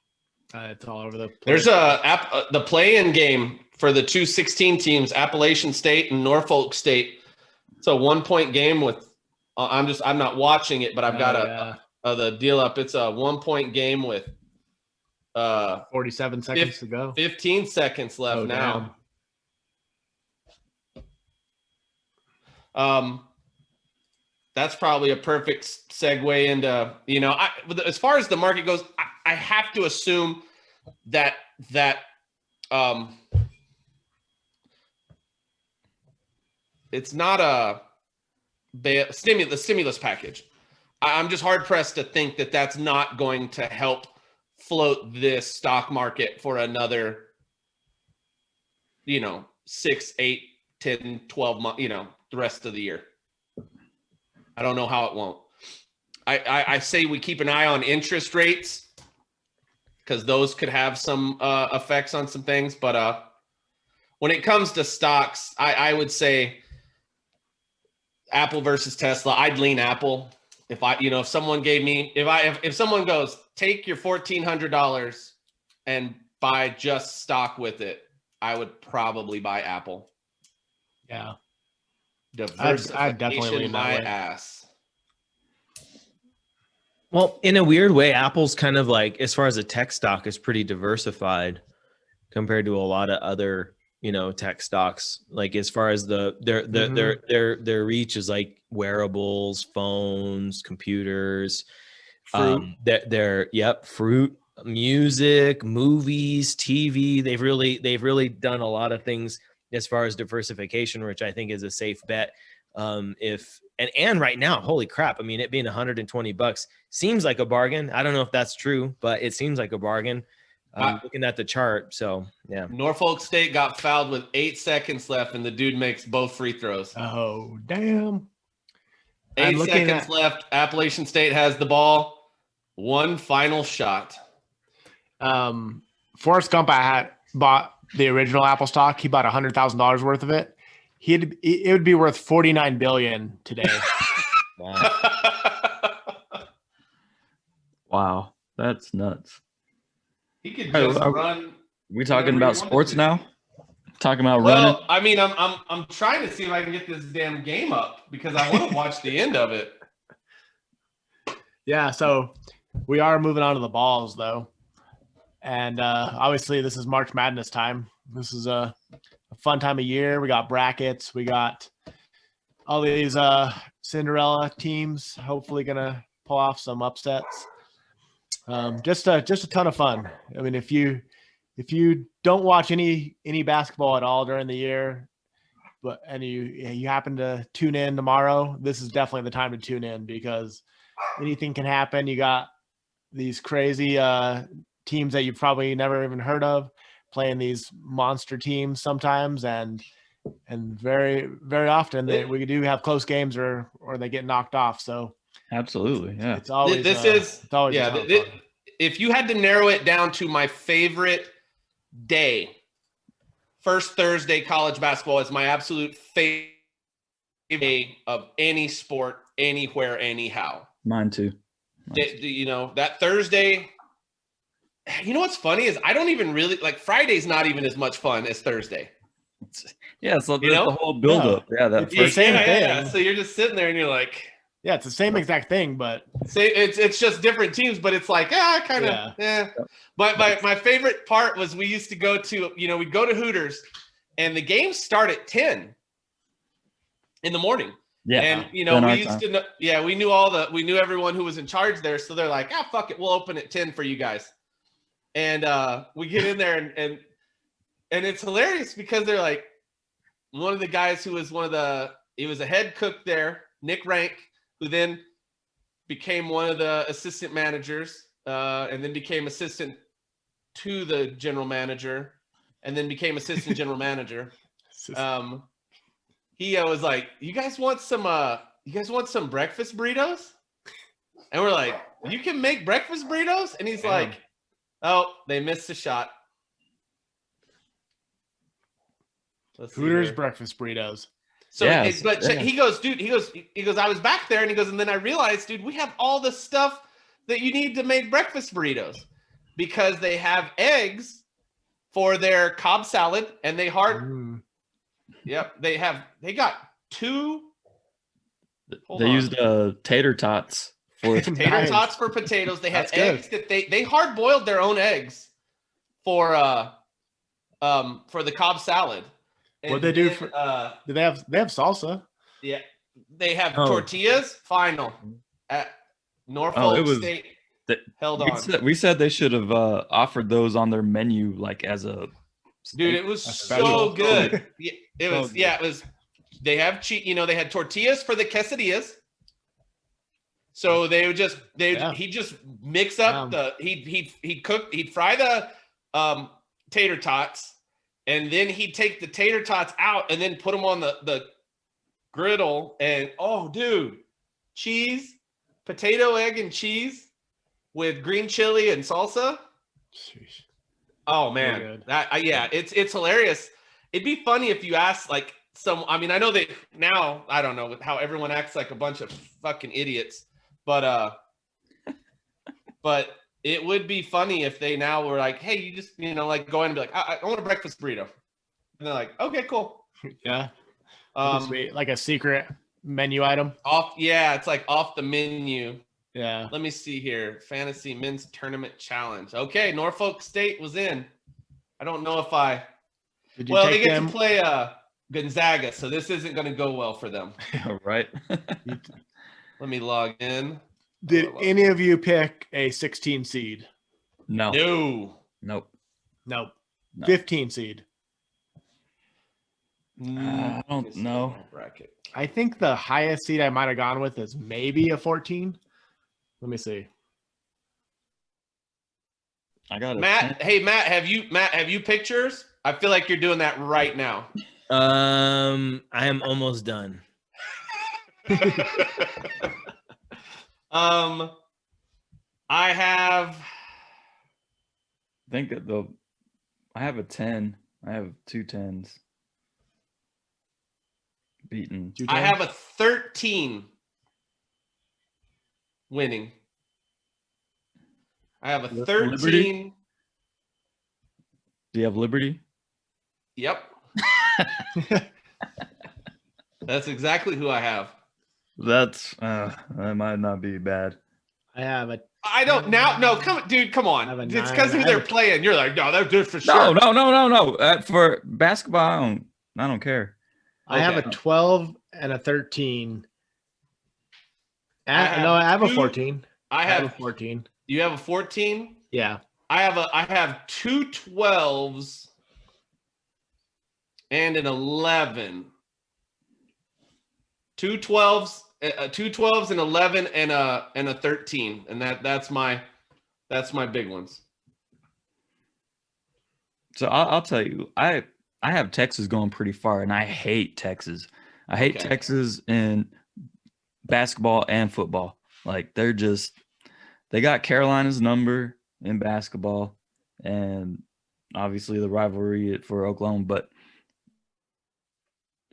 It's all over the place. There's the play-in game for the 2-16 teams, Appalachian State and Norfolk State. It's a 1-point game with, I'm not watching it, but I've got the deal up. It's a 1-point game with 47 seconds to go. 15 seconds left now. Damn. That's probably a perfect segue into, as far as the market goes, I have to assume that it's not the stimulus package. I'm just hard pressed to think that that's not going to help float this stock market for another, 6, 8, 10, 12 months, the rest of the year. I don't know how it won't. I say we keep an eye on interest rates because those could have some effects on some things. But when it comes to stocks, I would say Apple versus Tesla. I'd lean Apple. If someone gave me, if someone goes, take your $1,400 and buy just stock with it, I would probably buy Apple. Yeah. I'd definitely lean that way. Ass. Well, in a weird way, Apple's kind of like, as far as a tech stock, is pretty diversified compared to a lot of other, tech stocks. Like as far as their reach is like wearables, phones, computers, Fruit. Fruit, music, movies, TV. They've really done a lot of things as far as diversification, which I think is a safe bet. And right now, holy crap. I mean, it being $120 seems like a bargain. I don't know if that's true, but it seems like a bargain. Looking at the chart. So yeah. Norfolk State got fouled with 8 seconds left and the dude makes both free throws. Oh, damn. 8 seconds left. Appalachian State has the ball. One final shot. Forrest Gump, I had bought the original Apple stock. He bought $100,000 worth of it. It would be worth $49 billion today. Wow, that's nuts. He could just run. We talking about sports now? Talking about running? Well, I mean, I'm trying to see if I can get this damn game up because I want to watch the end of it. Yeah, so we are moving on to the balls though, and obviously this is March Madness time. This is a fun time of year. We got brackets. We got all these Cinderella teams hopefully gonna pull off some upsets. Just a ton of fun. I mean, if you don't watch any basketball at all during the year, and you happen to tune in tomorrow, this is definitely the time to tune in because anything can happen. You got these crazy teams that you've probably never even heard of, playing these monster teams sometimes, and very, very often we do have close games or they get knocked off. So Absolutely, yeah. it's always This a ton of fun. if you had to narrow it down to my favorite day, first Thursday college basketball is my absolute favorite day of any sport, anywhere, anyhow. Mine too. You know, that Thursday, you know what's funny is I don't even really like Friday's not even as much fun as Thursday. Yeah, so You know? the whole buildup. Yeah, that It's the first same thing. Yeah. So you're just sitting there and you're like, yeah, it's the same exact thing, but it's just different teams, but it's like, kind of, yeah. But my favorite part was we used to go to, you know, we'd go to Hooters and the games start at 10 in the morning. Yeah. And, you know, we used to know, we knew everyone who was in charge there. So they're like, fuck it. We'll open at 10 for you guys. And we get in there and it's hilarious because they're like, one of the guys who was he was a head cook there, Nick Rank, who then became one of the assistant managers and then became assistant to the general manager and then became assistant general manager. He was like, you guys want some breakfast burritos? And we're like, you can make breakfast burritos? And he's like, oh, they missed a shot. Hooters breakfast burritos. So, he goes, dude, he goes, I was back there, and he goes, and then I realized, dude, we have all the stuff that you need to make breakfast burritos because they have eggs for their Cobb salad, and they got two. They used tater tots for tater tots for potatoes. They had eggs that they hard boiled their own eggs for the Cobb salad. What they do for? Do they have salsa? Yeah, they have tortillas. Final at Norfolk State. Held on. We said they should have offered those on their menu, like as a. Dude, it was so good. It was. They have they had tortillas for the quesadillas. So they would he'd just mix up he'd fry the tater tots. And then he'd take the tater tots out and then put them on the griddle. And, dude, cheese, potato, egg, and cheese with green chili and salsa. Jeez. Oh, man. It's hilarious. It'd be funny if you asked, like, I know that now, I don't know how everyone acts like a bunch of fucking idiots. But it would be funny if they now were like, hey, you just, like go in and be like, I want a breakfast burrito. And they're like, okay, cool. Yeah. Like a secret menu item. It's like off the menu. Yeah. Let me see here. Fantasy Men's Tournament Challenge. Okay, Norfolk State was in. I don't know if they get to play Gonzaga, so this isn't going to go well for them. Right. Let me log in. Did any of you pick a 16 seed? No. Nope. 15 seed. I don't know. I think the highest seed I might have gone with is maybe a 14. Let me see. I got it. Matt, hey Matt, have you pictures? I feel like you're doing that right now. I am almost done. I have. I have a 10. I have 2 10s. Beaten. I have a 13 winning. I have a 13. Liberty? Do you have Liberty? Yep. That's exactly who I have. That might not be bad. I don't now. No, come on. It's because who they're playing. You're like, no, they're good for sure. No. For basketball, I don't care. I have a 12 and a 13. I have a 14. I have a 14. You have a 14? Yeah. I have 2 12s and an 11. 2 12s, 2 12s, and 11, and a 13, and that's my big ones. So I'll tell you, I have Texas going pretty far, and I hate Texas. I hate Okay. Texas in basketball and football. Like they got Carolina's number in basketball, and obviously the rivalry for Oklahoma. But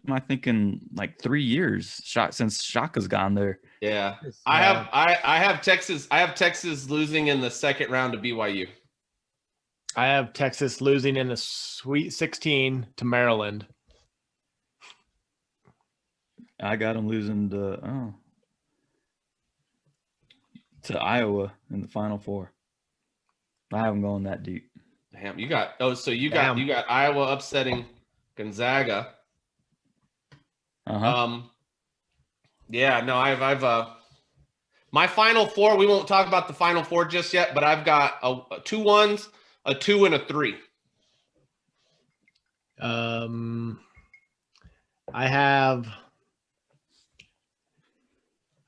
am I thinking like 3 years since Shaka's gone there? Yeah. I have Texas. I have Texas losing in the second round to BYU. I have Texas losing in the Sweet 16 to Maryland. I got them losing to Iowa in the Final Four. I haven't gone that deep. Damn, you got Iowa upsetting Gonzaga. Yeah, no, I've my Final Four. We won't talk about the Final Four just yet, but I've got a 2 1s, a 2, and a 3. I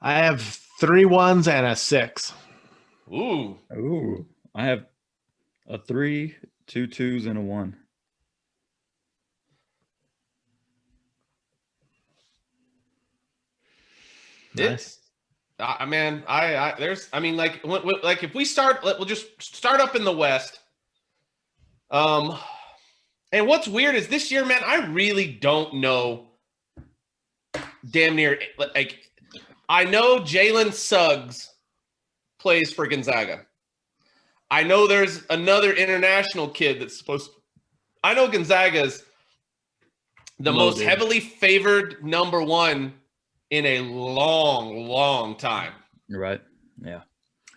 have 3 1s and a 6. Ooh. I have a 3, 2 2s, and a 1. It's, man, like if we start, we'll just start up in the West. And what's weird is this year, man, I really don't know. Damn near, like, I know Jalen Suggs plays for Gonzaga. I know there's another international kid that's supposed to. I know Gonzaga's the most heavily favored number 1 in a long, long time. You're right. Yeah.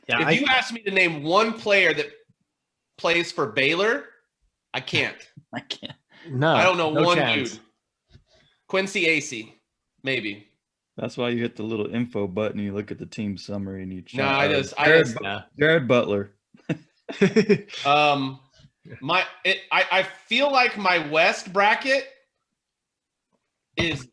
If you ask me to name one player that plays for Baylor, I can't. I can't. No, I don't know one chance. dude. Quincy Acey, maybe. That's why you hit the little info button. You look at the team summary and you. Jared Butler. I feel like my West bracket is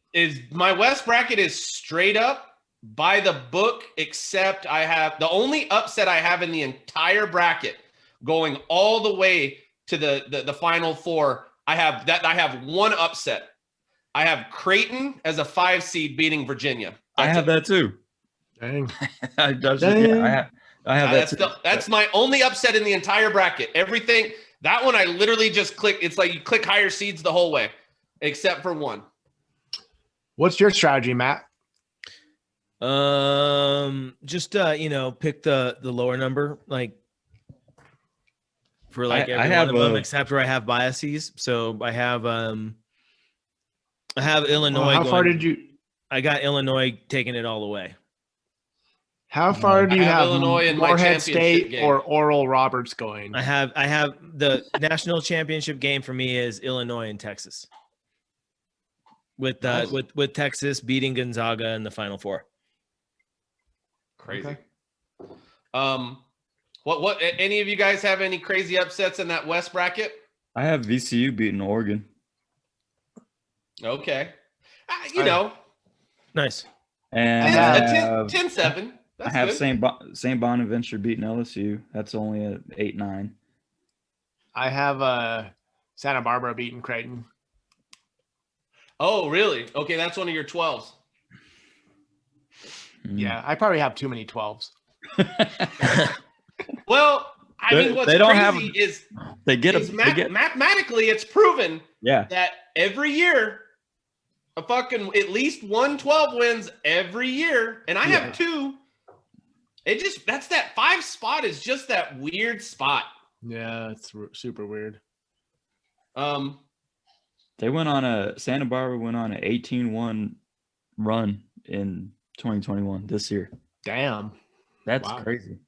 straight up by the book, except I have the only upset I have in the entire bracket going all the way to the Final Four. I have one upset. I have Creighton as a 5 seed beating Virginia. I have that too. Dang. I have that too. That's my only upset in the entire bracket. Everything, that one I literally just click. It's like you click higher seeds the whole way, except for one. What's your strategy, Matt? Just pick the lower number, like for like every one of them, except where I have biases. So I have Illinois. How far did you? I got Illinois taking it all the way. How far do you have Illinois in my Morehead championship State game? or Oral Roberts going? I have the national championship game for me is Illinois and Texas. With Texas beating Gonzaga in the Final Four. Crazy. Okay. What any of you guys have any crazy upsets in that West bracket? I have VCU beating Oregon. Okay. Nice. And a 10-7. I have St. Bonaventure beating LSU. That's only a 8-9. I have Santa Barbara beating Creighton. Oh, really? Okay, that's one of your 12s. Yeah, I probably have too many 12s. Well, I mean, what's crazy is mathematically it's proven that every year a fucking at least 112 wins every year, and I have 2. That's that 5 spot is just that weird spot. Yeah, it's super weird. Santa Barbara went on an 18-1 run in 2021 this year. Damn. That's crazy.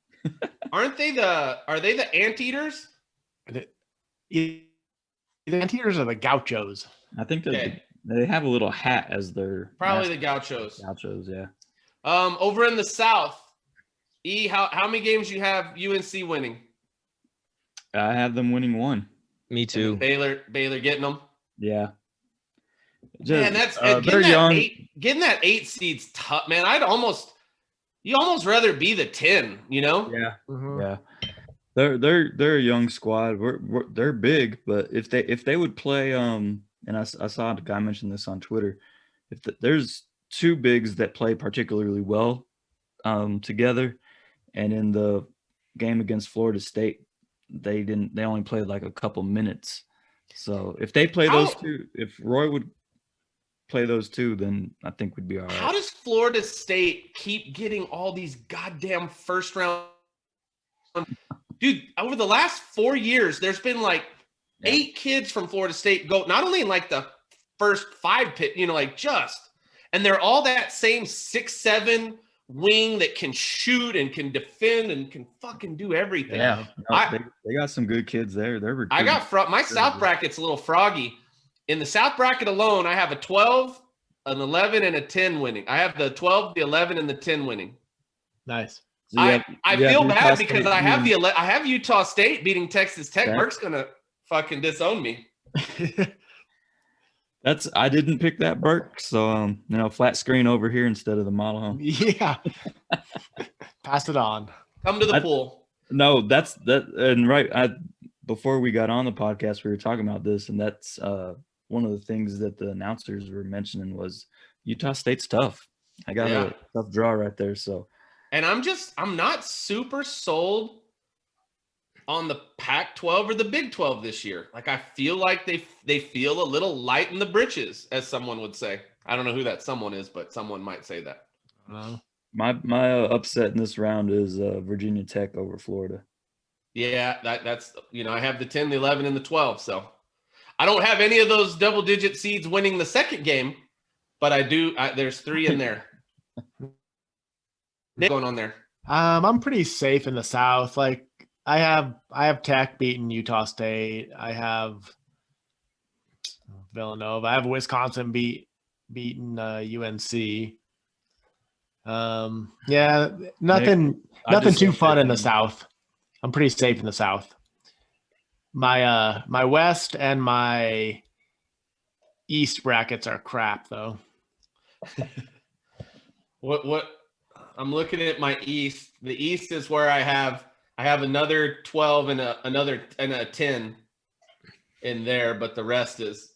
Are they the Anteaters? The Anteaters are the Gauchos. I think they have a little hat as their probably the Gauchos. Gauchos, yeah. Over in the South, how many games you have UNC winning? I have them winning 1. Me too. Baylor getting them. Yeah. Man, that's getting that 8 seed's tough, man. You almost rather be the 10, you know? Yeah. Mm-hmm. Yeah. They're a young squad. They're big, but if they would play and I saw a guy mention this on Twitter. There's two bigs that play particularly well together, and in the game against Florida State, they only played like a couple minutes. So if they play those two, if Roy would play those two, then I think we'd be all right. How does Florida State keep getting all these goddamn first round? Dude, over the last 4 years, there's been like 8 kids from Florida State go not only in like the first 5 pit, and they're all that same 6'7" wing that can shoot and can defend and can fucking do everything. Yeah, they got some good kids there. They're I got my South bracket's a little froggy. In the South bracket alone, I have a 12, an 11, and a 10 winning. I have the 12, the 11, and the 10 winning. Nice. So I feel bad because I have Utah State beating Texas Tech. Burke's gonna fucking disown me. I didn't pick that, Burke. So flat screen over here instead of the model home. Yeah. Pass it on. Come to the pool. No, that's that. And before we got on the podcast, we were talking about this, and that's one of the things that the announcers were mentioning was Utah State's tough. I got a tough draw right there. So. And I'm not super sold on the Pac-12 or the Big 12 this year. Like, I feel like they feel a little light in the britches, as someone would say. I don't know who that someone is, but someone might say that. My upset in this round is Virginia Tech over Florida. Yeah, that's I have the 10, the 11, and the 12. So I don't have any of those double-digit seeds winning the second game, but I do. There's 3 in there. Going on there? I'm pretty safe in the South. Like I have Tech beating Utah State. I have Villanova. I have Wisconsin beating UNC. Nothing too fun in the South. I'm pretty safe in the South. My West and my East brackets are crap though. What? I'm looking at my East. The East is where I have another 12 and a 10 in there, but the rest is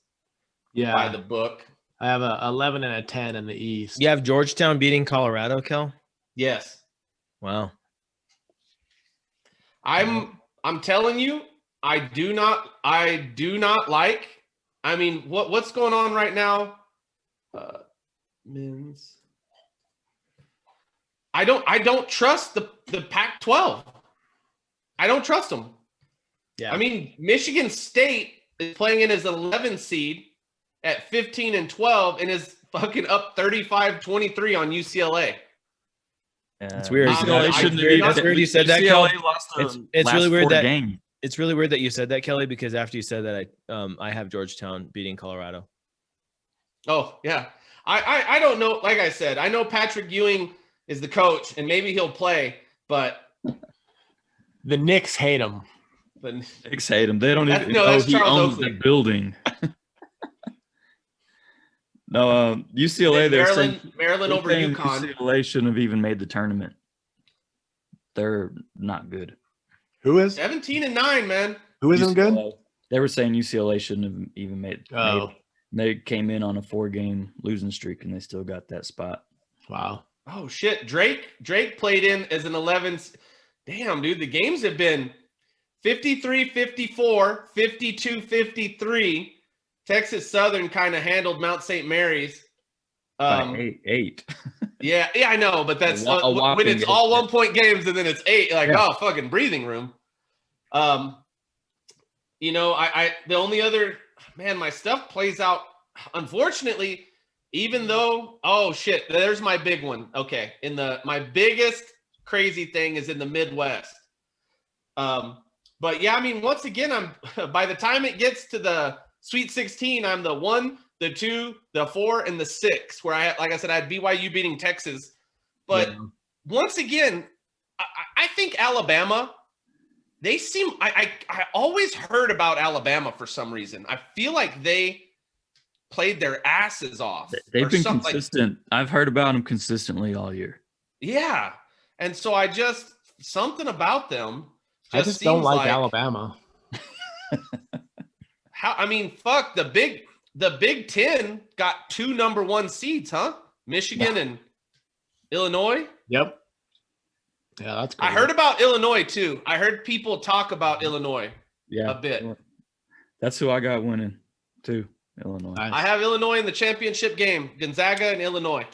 by the book. I have a 11 and a 10 in the East. You have Georgetown beating Colorado, Kel? Yes. Wow. I'm telling you, I do not like. I mean, what's going on right now? Men's. I don't trust the Pac-12. I don't trust them. Yeah. I mean, Michigan State is playing in his 11 seed at 15 and 12 and is fucking up 35-23 on UCLA. It's weird. That's weird you said that, Kelly. It's really weird that game. It's really weird that you said that, Kelly, because after you said that, I have Georgetown beating Colorado. Oh yeah, I don't know. Like I said, I know Patrick Ewing is the coach, and maybe he'll play, but the Knicks hate him. The Knicks hate him. They don't even know that's he Charles owns Oakley. the building. No, UCLA. Maryland over UConn. UCLA shouldn't have even made the tournament. They're not good. Who is 17 and 9, man? Who isn't good? They were saying UCLA shouldn't have even made it. They came in on a 4-game losing streak, and they still got that spot. Wow. Oh shit, Drake played in as an 11. Damn, dude, the games have been 53-54, 52-53. Texas Southern kind of handled Mount St. Mary's. 8. yeah, I know, but that's when it's all 1-point games and then it's 8. Like, oh, fucking breathing room. I the only other my stuff plays out. Unfortunately, even though, oh shit, there's my big one. Okay, my biggest crazy thing is in the Midwest. But yeah, I mean, once again, I'm by the time it gets to the Sweet 16, I'm the 1, the 2, the 4, and the 6. Where I had BYU beating Texas. But once again, I think Alabama. They seem. I always heard about Alabama for some reason. I feel like they played their asses off. They've been consistent. I've heard about them consistently all year. Yeah, and so something about them. I just don't like Alabama. Fuck, the Big Ten got 2 number 1 seeds, huh? Michigan and Illinois. Yep. Yeah, that's crazy. I heard about Illinois too. I heard people talk about Illinois a bit. That's who I got winning too, Illinois. Nice. I have Illinois in the championship game, Gonzaga and Illinois.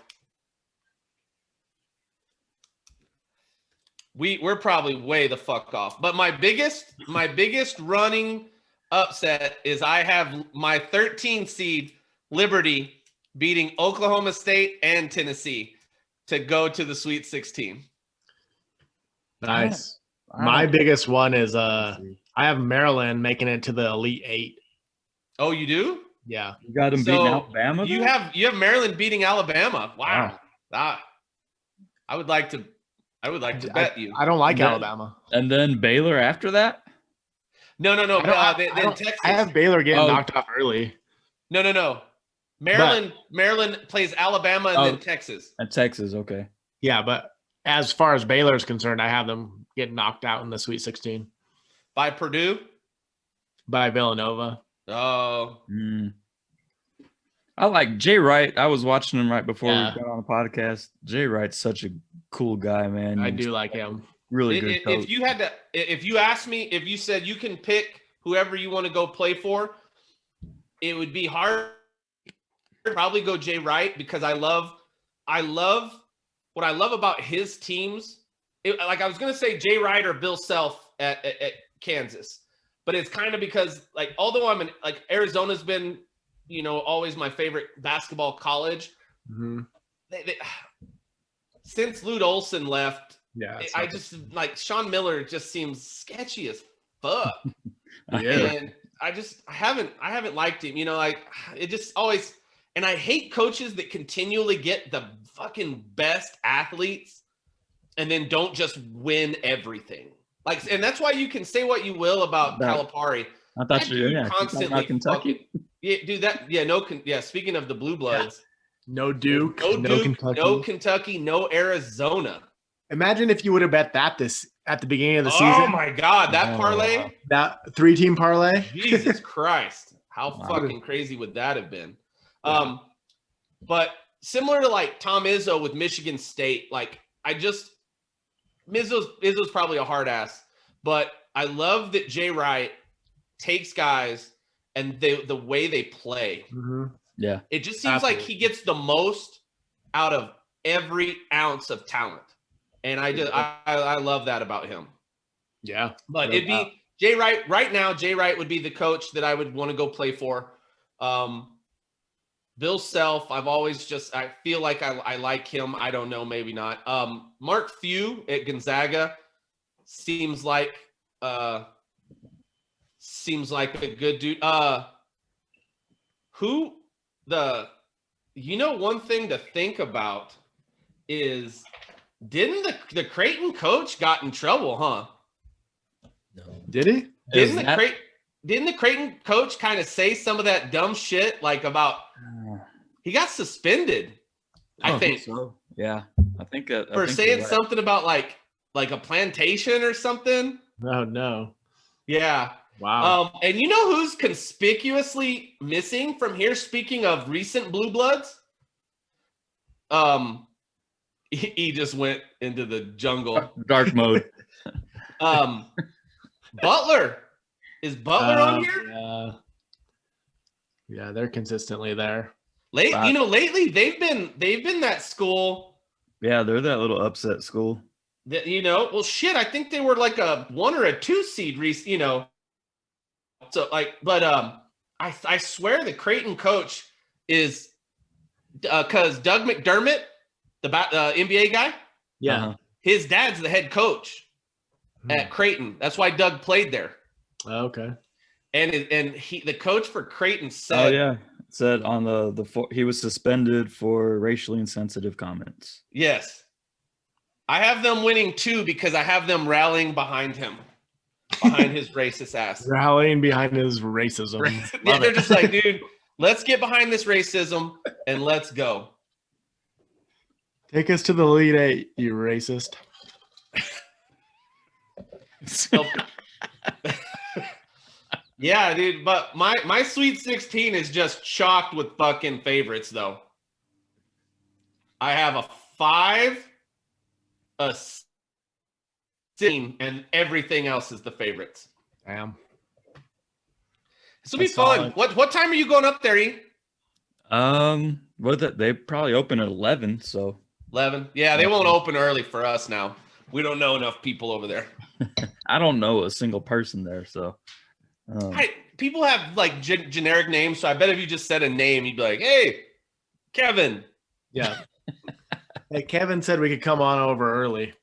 We're probably way the fuck off. But my biggest running upset is I have my 13 seed Liberty beating Oklahoma State and Tennessee to go to the Sweet 16. Nice. My biggest one is I have Maryland making it to the Elite 8. Oh, you do? Yeah. You got them beating Alabama? You have Maryland beating Alabama. Wow. I would like to bet you. I don't like Alabama. And then Baylor after that? No. Then Texas. I have Baylor getting knocked off early. No. Maryland plays Alabama and then Texas. And Texas, okay. Yeah, but as far as Baylor is concerned, I have them getting knocked out in the Sweet 16. By Purdue? By Villanova. Oh. I like Jay Wright. I was watching him right before we got on the podcast. Jay Wright's such a cool guy, man. I do like him. Really good coach. If you asked me, if you said you can pick whoever you want to go play for, it would be hard. Probably go Jay Wright because I love what I love about his teams. Like I was gonna say Jay Wright or Bill Self at Kansas, but it's kind of because like although Arizona's been always my favorite basketball college. Mm-hmm. Since Lute Olson left, I just like Sean Miller just seems sketchy as fuck. And I haven't liked him. It just always. And I hate coaches that continually get the fucking best athletes and then don't just win everything. And that's why you can say what you will about Calipari. I thought you were constantly Kentucky. Do that. Yeah, speaking of the Blue Bloods. No Duke, no Kentucky. No Kentucky, no Arizona. Imagine if you would have bet that at the beginning of the season. Oh my God, that parlay? That 3-team parlay? Jesus Christ. How fucking crazy would that have been? But similar to like Tom Izzo with Michigan State, Izzo's probably a hard ass, but I love that Jay Wright takes guys and the way they play. Mm-hmm. Yeah. It just seems like he gets the most out of every ounce of talent. And I love that about him. Yeah. But it'd be Jay Wright right now. Jay Wright would be the coach that I would want to go play for. Bill Self, I feel like I like him. I don't know, maybe not. Mark Few at Gonzaga seems like a good dude. One thing to think about is didn't the Creighton coach got in trouble, huh? No. Did he? Didn't the Creighton coach kind of say some of that dumb shit about he got suspended? I think so. Yeah, I think for saying something about like a plantation or something. Oh no. Yeah. Wow. And you know who's conspicuously missing from here? Speaking of recent Blue Bloods, he just went into the jungle, dark mode. Butler. Is Butler on here? Yeah, they're consistently there. Lately they've been that school. Yeah, they're that little upset school. That well, shit. I think they were like a 1 or a 2 seed. So I swear the Creighton coach is because Doug McDermott, the NBA guy. Yeah, his dad's the head coach at Creighton. That's why Doug played there. Okay. And the coach for Creighton said, said on he was suspended for racially insensitive comments. Yes, I have them winning 2 because I have them rallying behind him, behind his racist ass. Rallying behind his racism. Yeah, they're just like, dude, let's get behind this racism and let's go. Take us to the Elite 8, you racist. So, yeah, dude. But my Sweet 16 is just chocked with fucking favorites, though. I have a 5, a 16, and everything else is the favorites. Damn. This will be That's fun. solid. What time are you going up there, E? Well, they probably open at 11, so 11. Yeah, they won't open early for us now. We don't know enough people over there. I don't know a single person there, so People have like generic names, so I bet if you just said a name, you'd be like, "Hey, Kevin." Yeah. Hey, Kevin said we could come on over early.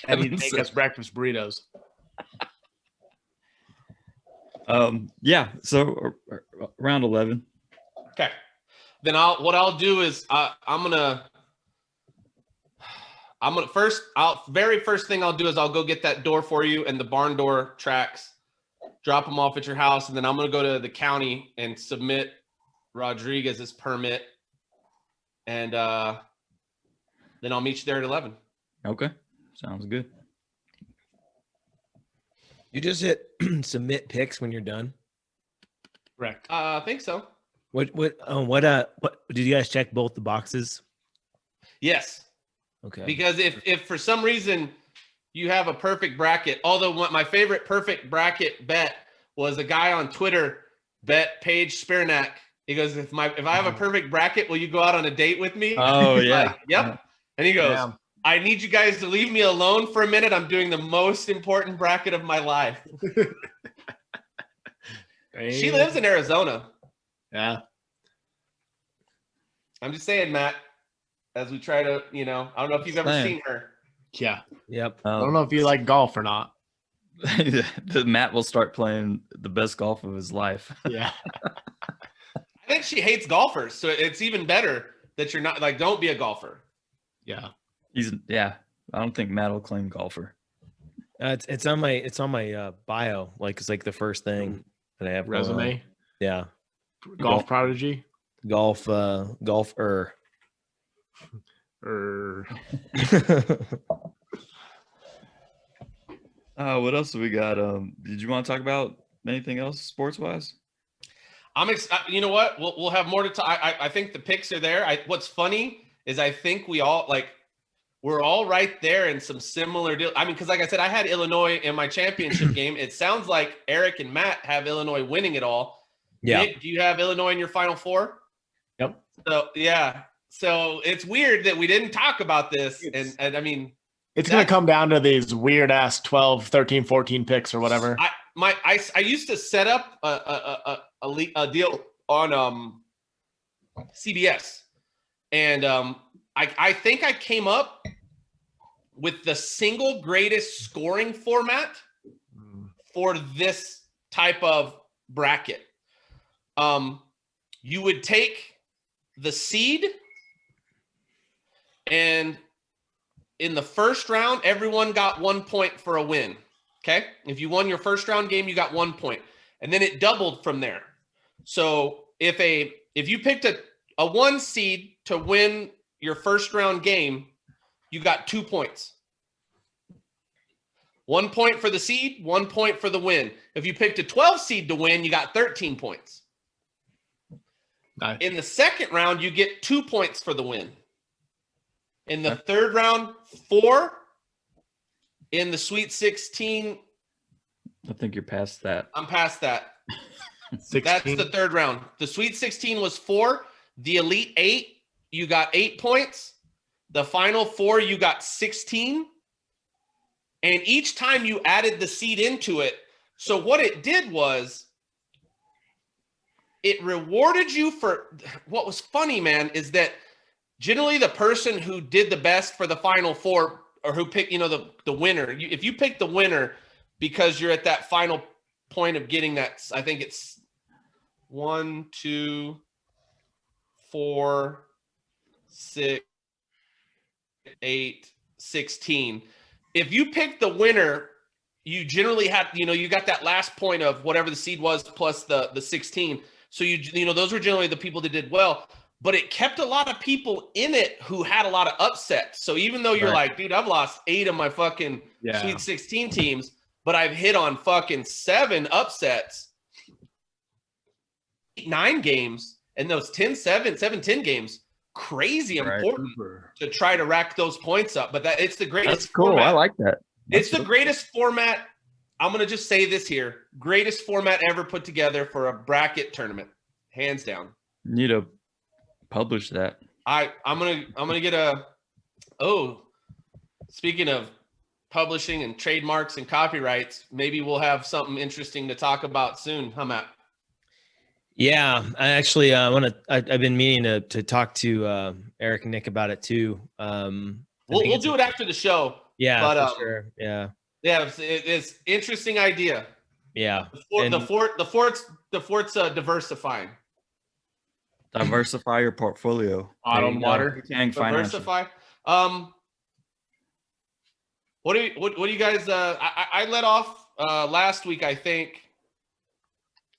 And he'd make us breakfast burritos. Yeah. So around 11. Okay. Then what I'll do is I'm gonna very first thing I'll do is I'll go get that door for you and the barn door tracks, drop them off at your house, and then I'm gonna go to the county and submit Rodriguez's permit, and then I'll meet you there at 11. Okay, sounds good. You just hit submit picks when you're done. Correct. I think so. What did you guys check both the boxes? Yes. Okay. Because if for some reason you have a perfect bracket, although my favorite perfect bracket bet was a guy on Twitter bet Paige Spirnak. He goes, if I have a perfect bracket, will you go out on a date with me? Oh yeah. Like, yep. And he goes, Damn. I need you guys to leave me alone for a minute. I'm doing the most important bracket of my life. She lives in Arizona. Yeah. I'm just saying, Matt, as we try to, I don't know if you've ever seen her. Yeah. Yep. I don't know if you like golf or not. The Matt will start playing the best golf of his life. Yeah. I think she hates golfers, so it's even better that you're not like, don't be a golfer. Yeah. I don't think Matt will claim golfer. It's on my bio. Like it's like the first thing that I have going on. Resume. Yeah. Golf prodigy. Golfer. What else do we got? Did you want to talk about anything else sports wise? You know what? We'll have more to talk. I think the picks are there. What's funny is I think we're all right there in some similar deal. I mean, because like I said, I had Illinois in my championship game. It sounds like Eric and Matt have Illinois winning it all. Yeah. Nick, do you have Illinois in your Final Four? Yep. So yeah. So it's weird that we didn't talk about this. And I mean, it's going to come down to these weird ass 12, 13, 14 picks or whatever. I used to set up a deal on CBS, and I think I came up with the single greatest scoring format for this type of bracket. You would take the seed, and in the first round, everyone got 1 point for a win. Okay. If you won your first round game, you got 1 point. And then it doubled from there. So if you picked a 1 seed to win your first round game, you got 2 points. 1 point for the seed, 1 point for the win. If you picked a 12 seed to win, you got 13 points. Nice. In the second round, you get 2 points for the win. In the third round, 4. In the Sweet 16, I think you're past that. I'm past that. 16. That's the third round. The Sweet 16 was 4. The Elite 8, you got 8 points. The Final 4, you got 16. And each time you added the seed into it, so what it did was it rewarded you for what was funny, man, is that generally the person who did the best for the Final 4 or who picked, the winner, if you pick the winner because you're at that final point of getting that, I think it's 1, 2, 4, 6, 8, 16. If you pick the winner, you generally have, you got that last point of whatever the seed was plus the 16. So those were generally the people that did well. But it kept a lot of people in it who had a lot of upsets. So even though you're like, dude, I've lost 8 of my fucking Sweet 16 teams, but I've hit on fucking 7 upsets, 9 games, and those 10-7, 7-10 games. Crazy important to try to rack those points up. But it's the greatest. That's cool. Format. I like that. It's the greatest format. I'm going to just say this here. Greatest format ever put together for a bracket tournament. Hands down. You need to publish that. I'm gonna get a speaking of publishing and trademarks and copyrights, maybe we'll have something interesting to talk about soon, huh, Matt? Yeah, I actually I've been meaning to talk to Eric and Nick about it too. We'll do it after the show. Yeah, but for sure. Yeah. Yeah, it's interesting idea. Yeah. The fort's diversifying. Diversify your portfolio. Autumn water. Diversify. What do you guys? I let off last week, I think.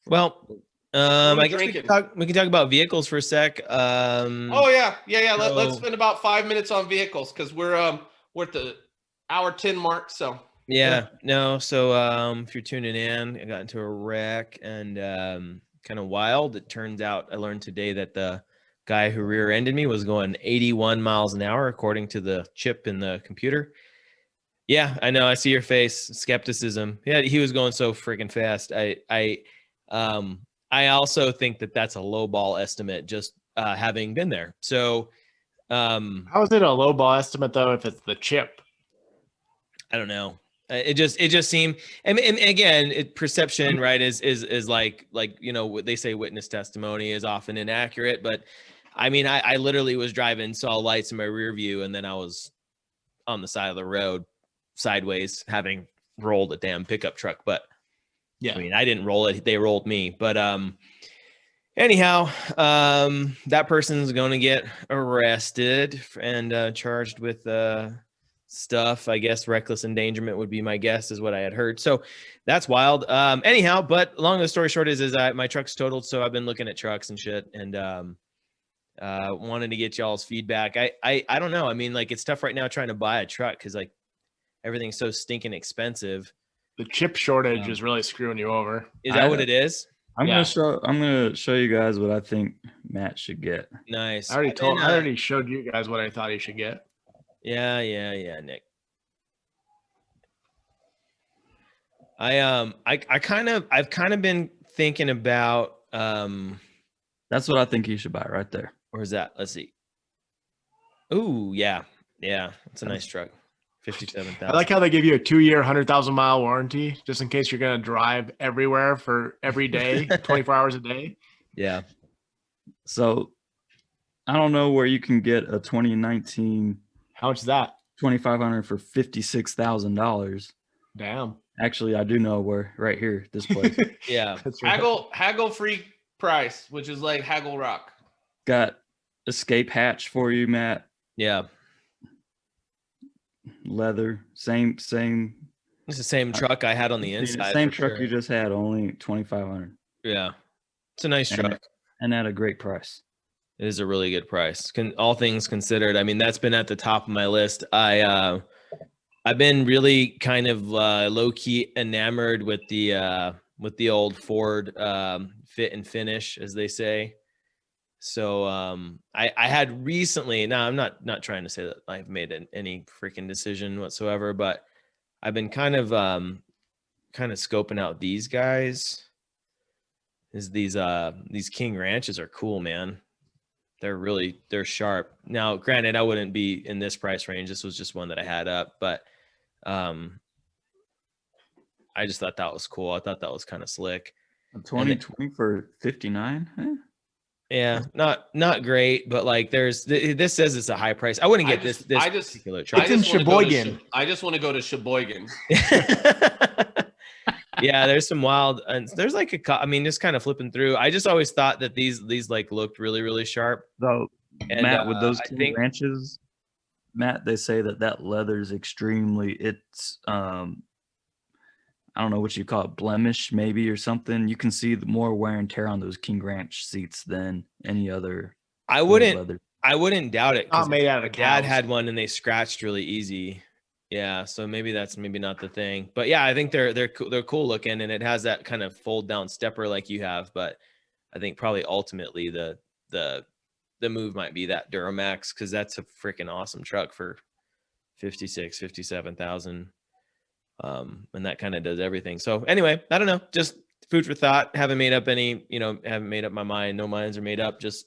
Well, I guess we can talk about vehicles for a sec. Oh yeah. Let's spend about 5 minutes on vehicles because we're at the hour 10 mark. So yeah. No. So if you're tuning in, I got into a wreck and kind of wild. It turns out I learned today that the guy who rear-ended me was going 81 miles an hour according to the chip in the computer. Yeah, I know. I see your face. Skepticism. Yeah, he was going so freaking fast. I also think that that's a low ball estimate, just having been there. So, how is it a low ball estimate though if it's the chip? I don't know. It just seemed, and again, perception, right, is like what they say, witness testimony is often inaccurate. But I mean, I literally was driving, saw lights in my rear view, and then I was on the side of the road sideways, having rolled a damn pickup truck. But yeah, I mean, I didn't roll it; they rolled me. But anyhow, that person's going to get arrested and charged with stuff. I guess reckless endangerment would be my guess, is what I had heard. So that's wild. Anyhow, but long the story short is my truck's totaled, so I've been looking at trucks and shit, and wanted to get y'all's feedback. I don't know. I mean, like, it's tough right now trying to buy a truck because like everything's so stinking expensive. The chip shortage is really screwing you over. Is that what it is? I'm gonna show you guys what I think Matt should get. Nice. I already showed you guys what I thought he should get. Yeah, Nick. I've kind of been thinking about that's what I think he should buy right there. Where's that? Let's see. Ooh, yeah. It's a nice truck. 57,000. I like how they give you a 2-year, 100,000-mile warranty just in case you're gonna drive everywhere for every day, 24 hours a day. Yeah. So I don't know where you can get a 2019. How much is that? 2,500 for $56,000. Damn. Actually, I do know where. Right here, this place. Yeah. Haggle free price, which is like Haggle Rock. Got escape hatch for you, Matt. Yeah. Leather, same. It's the same truck I had on the inside. Same truck you just had, only 2,500. Yeah. It's a nice truck. And at a great price. It is a really good price. All things considered, I mean, that's been at the top of my list. I've been really kind of low key enamored with the old Ford fit and finish, as they say. So I had recently. Now I'm not trying to say that I've made any freaking decision whatsoever, but I've been kind of scoping out these guys. These King Ranches are cool, man. They're sharp. Now, granted, I wouldn't be in this price range. This was just one that I had up, but I just thought that was cool. I thought that was kind of slick. A 2020 for 59. Yeah, not great, but like this says it's a high price. I wouldn't get this particular truck. It's in Sheboygan. I just want to go to Sheboygan. Yeah, there's some wild, and there's like I mean, just kind of flipping through. I just always thought that these like looked really, really sharp. Though, Matt, with those King Ranches, Matt, they say that leather's extremely. It's I don't know what you call it, blemish maybe or something. You can see the more wear and tear on those King Ranch seats than any other. I wouldn't doubt it. Not made out of Dad cows. had one and they scratched really easy. Yeah, so maybe that's not the thing, but yeah, I think they're cool looking, and it has that kind of fold down stepper like you have. But I think probably ultimately the move might be that Duramax, because that's a freaking awesome truck for 57,000, and that kind of does everything. So anyway, I don't know, just food for thought. Haven't made up my mind. No minds are made up. Just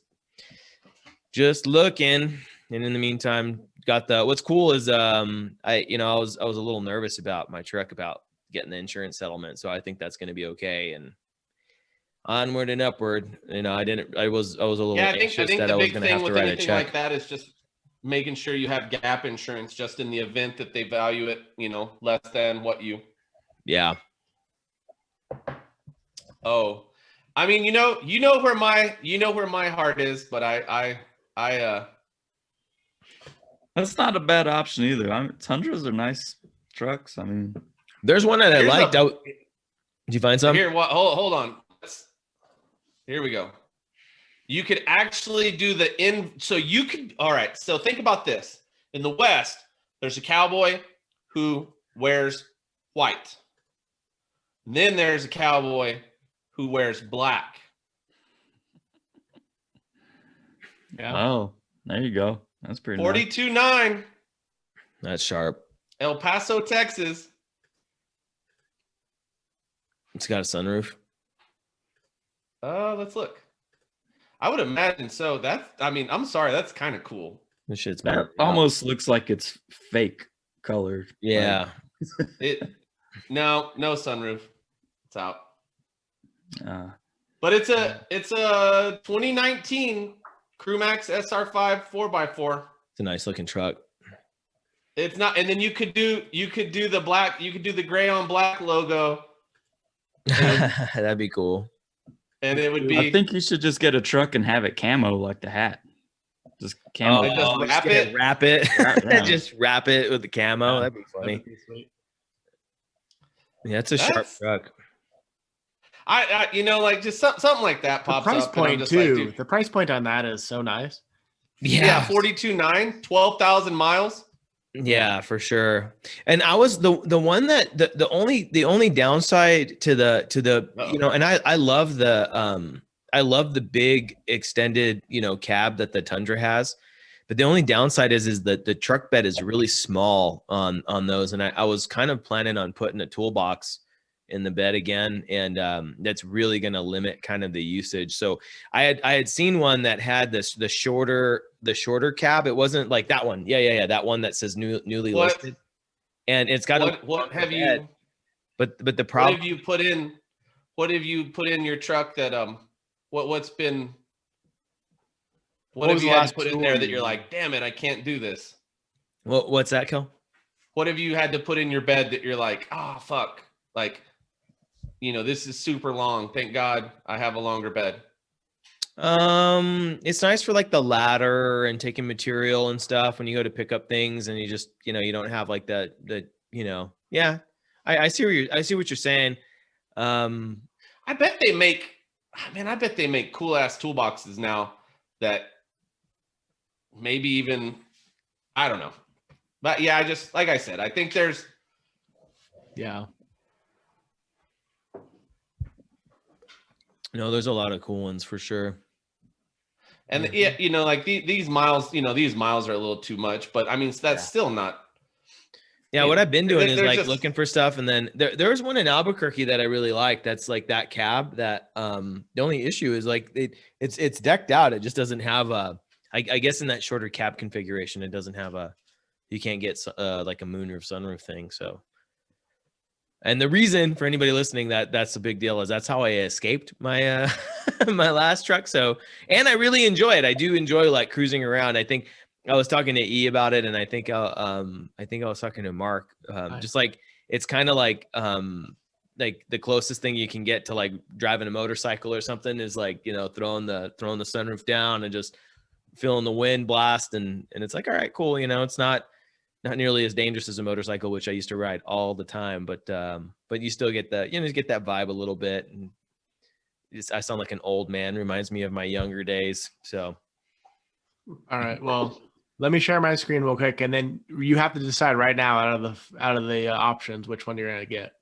looking. And in the meantime, got what's cool is I was a little nervous about my truck, about getting the insurance settlement. So I think that's going to be okay. And onward and upward. I was a little anxious that I was going to have to write a check. Like that is just making sure you have gap insurance, just in the event that they value it, less than what you. Yeah. Oh, I mean, where my heart is, but I That's not a bad option either. Tundras are nice trucks. I mean, there's one that I liked. Did you find some? Here, hold on. Here we go. You could actually do all right. So think about this. In the West, there's a cowboy who wears white. Then there's a cowboy who wears black. Yeah. Oh, there you go. That's pretty 42.9. That's sharp. El Paso, Texas. It's got a sunroof. Let's look. I would imagine so. I'm sorry, that's kind of cool. This shit's That bad. almost looks like it's fake colored. Yeah. No sunroof. It's out. But it's a 2019 Crewmax SR5 4x4. It's a nice looking truck. It's not, and then you could do the black, you could do the gray on black logo. That'd be cool. And it would be. I think you should just get a truck and have it camo like the hat. Just camo. Just wrap it. Yeah. Just wrap it with the camo. That'd be funny. Yeah, it's a sharp truck. I just something like that pops up. The price point too. The price point on that is so nice. Yeah, 42.9, 12,000 miles. Yeah, for sure. And I was the one that the only downside to the and I love the big extended cab that the Tundra has, but the only downside is that the truck bed is really small on those, and I was kind of planning on putting a toolbox in the bed again, and that's really going to limit kind of the usage. So I had seen one that had the shorter cab. It wasn't like that one. Yeah. That one that says newly listed, and it's got what have you? But the problem. What have you put in your truck that what have you had to put in there that you're like, damn it, I can't do this? What's that, Kel? What have you had to put in your bed that you're like, oh fuck, like, this is super long. Thank God I have a longer bed. It's nice for like the ladder and taking material and stuff when you go to pick up things, and you just you don't have like the yeah. I see what you're saying. I bet they make cool ass toolboxes now that maybe even, I don't know. But yeah, like I said, I think there's. Yeah. No, there's a lot of cool ones for sure. And like these miles, these miles are a little too much, but I mean, that's still not. Yeah, what I've been doing is like looking for stuff, and then there's one in Albuquerque that I really like. That's like that cab. That the only issue is like it's decked out. It just doesn't have I guess in that shorter cab configuration, it doesn't have you can't get like a moonroof sunroof thing. So, and the reason for anybody listening that's a big deal is that's how I escaped my my last truck. So, and I really enjoy it. I do enjoy like cruising around. I think I was talking to E about it, and I think I was talking to Mark. Just like it's kind of like the closest thing you can get to like driving a motorcycle or something is like throwing the sunroof down and just feeling the wind blast, and it's like, all right, cool. It's not nearly as dangerous as a motorcycle, which I used to ride all the time, but you still get that you get that vibe a little bit, and I sound like an old man. Reminds me of my younger days. So, all right, well. Let me share my screen real quick, and then you have to decide right now out of the options which one you're gonna get.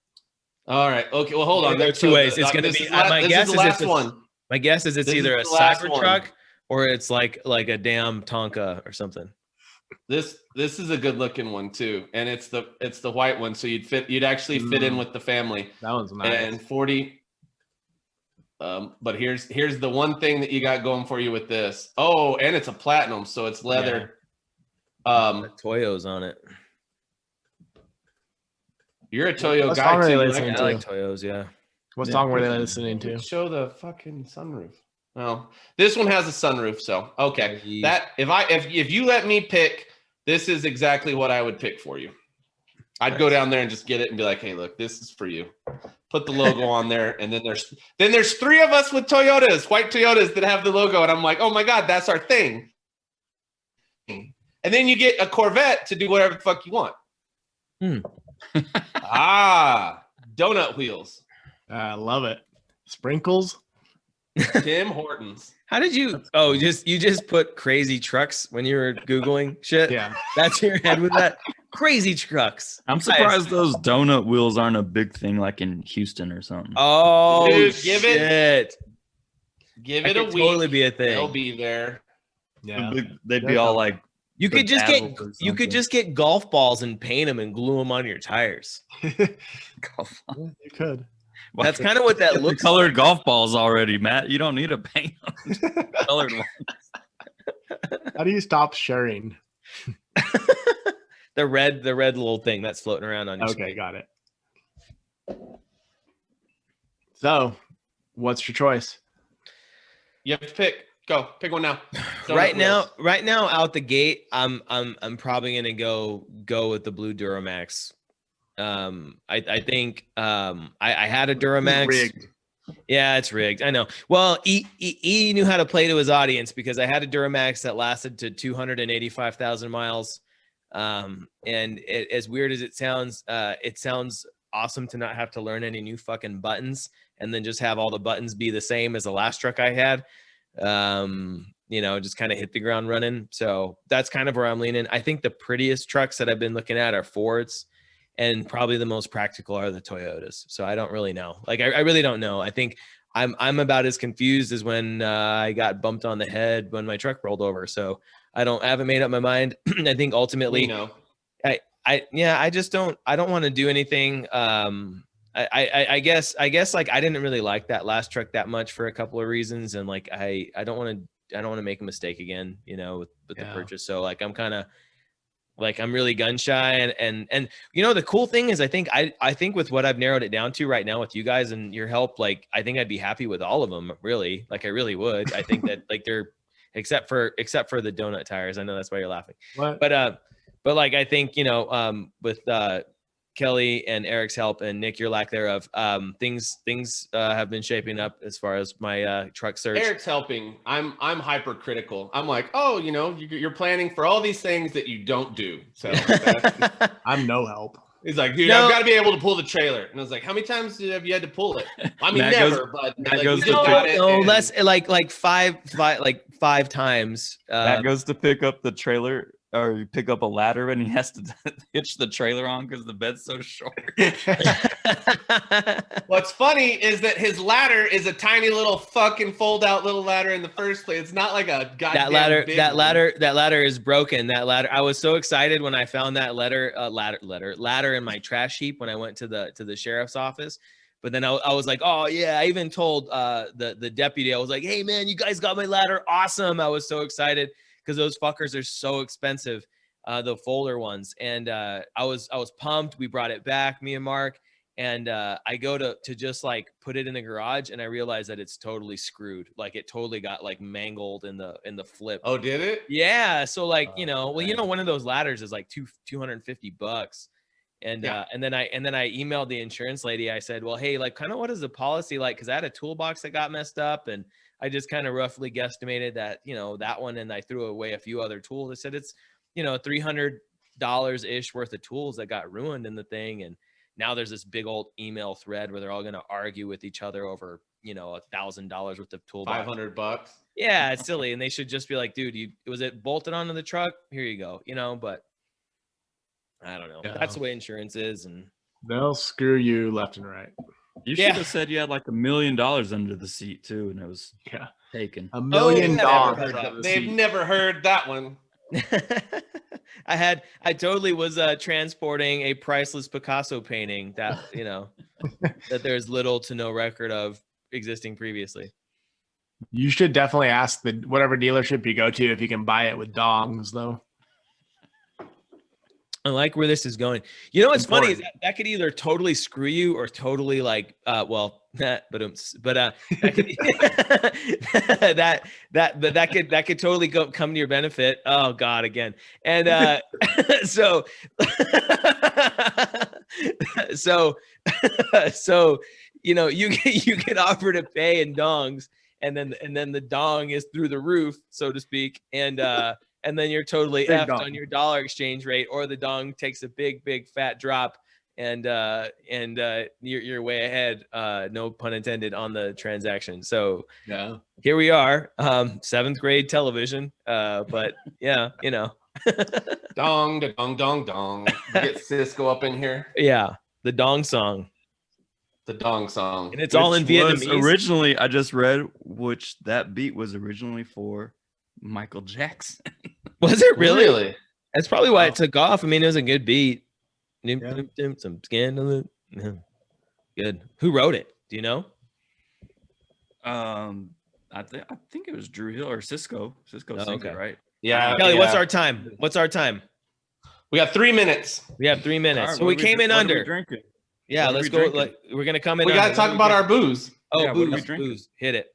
All right. Okay. Well, hold on. There are two ways. It's going to this be. is My this guess is the is last one. My guess is it's This is either a the last Cybertruck or it's like a damn Tonka or something. This is a good looking one too, and it's the white one, so you'd actually fit in with the family. That one's nice. And 40. But here's the one thing that you got going for you with this. Oh, and it's a platinum, so it's leather. Toyo's on it. You're a Toyo What guy song are too. they You listening I to? like Toyos, yeah. What Yeah. song were they listening to? Show the fucking sunroof. Oh, this one has a sunroof, so okay. That if you let me pick, this is exactly what I would pick for you. I'd go down there and just get it and be like, hey, look, this is for you. Put the logo on there, and then there's 3 of us with Toyotas, white Toyotas that have the logo, and I'm like, oh my God, that's our thing. And then you get a Corvette to do whatever the fuck you want. Donut wheels. I love it. Sprinkles. Tim Hortons. How did you? Oh, you just put crazy trucks when you were Googling shit? Yeah. That's your head with that? Crazy trucks. I'm surprised those donut wheels aren't a big thing like in Houston or something. Oh, Dude, give it That a could week. totally be a thing. They'll be there. Yeah. They'd be all like, You could just bedazzled or you could something. just get golf balls and paint them and glue them on your tires. golf. You could. That's kind of what that Get the looks colored golf balls already, Matt. You don't need to paint them. Colored ones. How do you stop sharing? the red little thing that's floating around on your Okay, screen. got it. So, what's your choice? You have to pick. Go. Pick one now. Right Donut now, out the gate, I'm probably gonna go with the blue Duramax. I think I had a Duramax. Rigged. Yeah, it's rigged. I know. Well, E knew how to play to his audience because I had a Duramax that lasted to 285,000 miles. And as weird as it sounds awesome to not have to learn any new fucking buttons and then just have all the buttons be the same as the last truck I had. Just kind of hit the ground running. So that's kind of where I'm leaning. I think the prettiest trucks that I've been looking at are Fords, and probably the most practical are the Toyotas. So I don't really know. Like, I really don't know. I think I'm about as confused as when I got bumped on the head when my truck rolled over. So I haven't made up my mind. I think ultimately, I don't want to do anything. I guess like I didn't really like that last truck that much for a couple of reasons, and like I don't want to make a mistake again, with the purchase. So like I'm kind of like I'm really gun shy, and the cool thing is I think with what I've narrowed it down to right now with you guys and your help, like I think I'd be happy with all of them, really. Like I really would. I think that like they're except for the donut tires. I know that's why you're laughing. What? But like I think with Kelly and Eric's help and Nick, your lack thereof, things have been shaping up as far as my truck search. Eric's helping. I'm hypercritical. I'm like, oh, you're planning for all these things that you don't do. So I'm no help. he's like, dude, I've got to be able to pull the trailer. And I was like, how many times have you had to pull it? I mean, Matt never. goes- but Matt like, goes we to just got it. No, and- less like five times. Matt goes to pick up the trailer or you pick up a ladder and he has to hitch the trailer on because the bed's so short. What's funny is that his ladder is a tiny little fucking fold out little ladder in the first place. It's not like a goddamn big one. that ladder is broken. That ladder. I was so excited when I found that ladder in my trash heap when I went to the sheriff's office. But then I was like, oh yeah, I even told the deputy, I was like, hey man, you guys got my ladder. Awesome. I was so excited because those fuckers are so expensive, the folder ones. And I was pumped. We brought it back, me and Mark. And I go to just like put it in the garage, and I realized that it's totally screwed. Like it totally got like mangled in the flip. Oh, did it? Yeah. So like, one of those ladders is like $250. And Yeah. and then I emailed the insurance lady. I said, well, hey, like kind of what is the policy like? Because I had a toolbox that got messed up, and I just kind of roughly guesstimated that, that one, and I threw away a few other tools. I said it's, $300 ish worth of tools that got ruined in the thing. And now there's this big old email thread where they're all going to argue with each other over $1,000 worth of toolbox. $500. Yeah, it's silly, and they should just be like, dude, was it bolted onto the truck? Here you go, But I don't know. Yeah. That's the way insurance is, and They'll screw you left and right. You should have said you had like $1 million under the seat too, and it was Yeah, taken. $1 million. They've never heard that one. I totally was transporting a priceless Picasso painting that that there's little to no record of existing previously. You should definitely ask whatever dealership you go to if you can buy it with dongs, though. I like where this is going. What's funny is that could either totally screw you or totally like, that could totally come to your benefit. Oh God, again. And so you get offered to pay in dongs, and then the dong is through the roof, so to speak, and then you're totally big effed dong on your dollar exchange rate, or the dong takes a big fat drop, and you're way ahead, no pun intended, on the transaction. So yeah, here we are, 7th grade television, but yeah, Dong, da dong, dong, dong. Get Cisco up in here. yeah, the dong song, The dong song, and it's all in Vietnamese. Originally, I just read which that beat was originally for Michael Jackson. Was it really? Really? That's probably why it took off. I mean, it was a good beat. Yeah. Some scandal. Good. Who wrote it? Do you know? I think it was Drew Hill or Cisco. Cisco sings it, right? Yeah. Kelly, yeah. what's our time? We got 3 minutes. We have 3 minutes. Right, so we came in under. Drinking? Yeah, What are let's we go. drinking? We're gonna come in. We got to talk about our booze. Oh, Yeah, what are we booze. drinking? Booze. Hit it.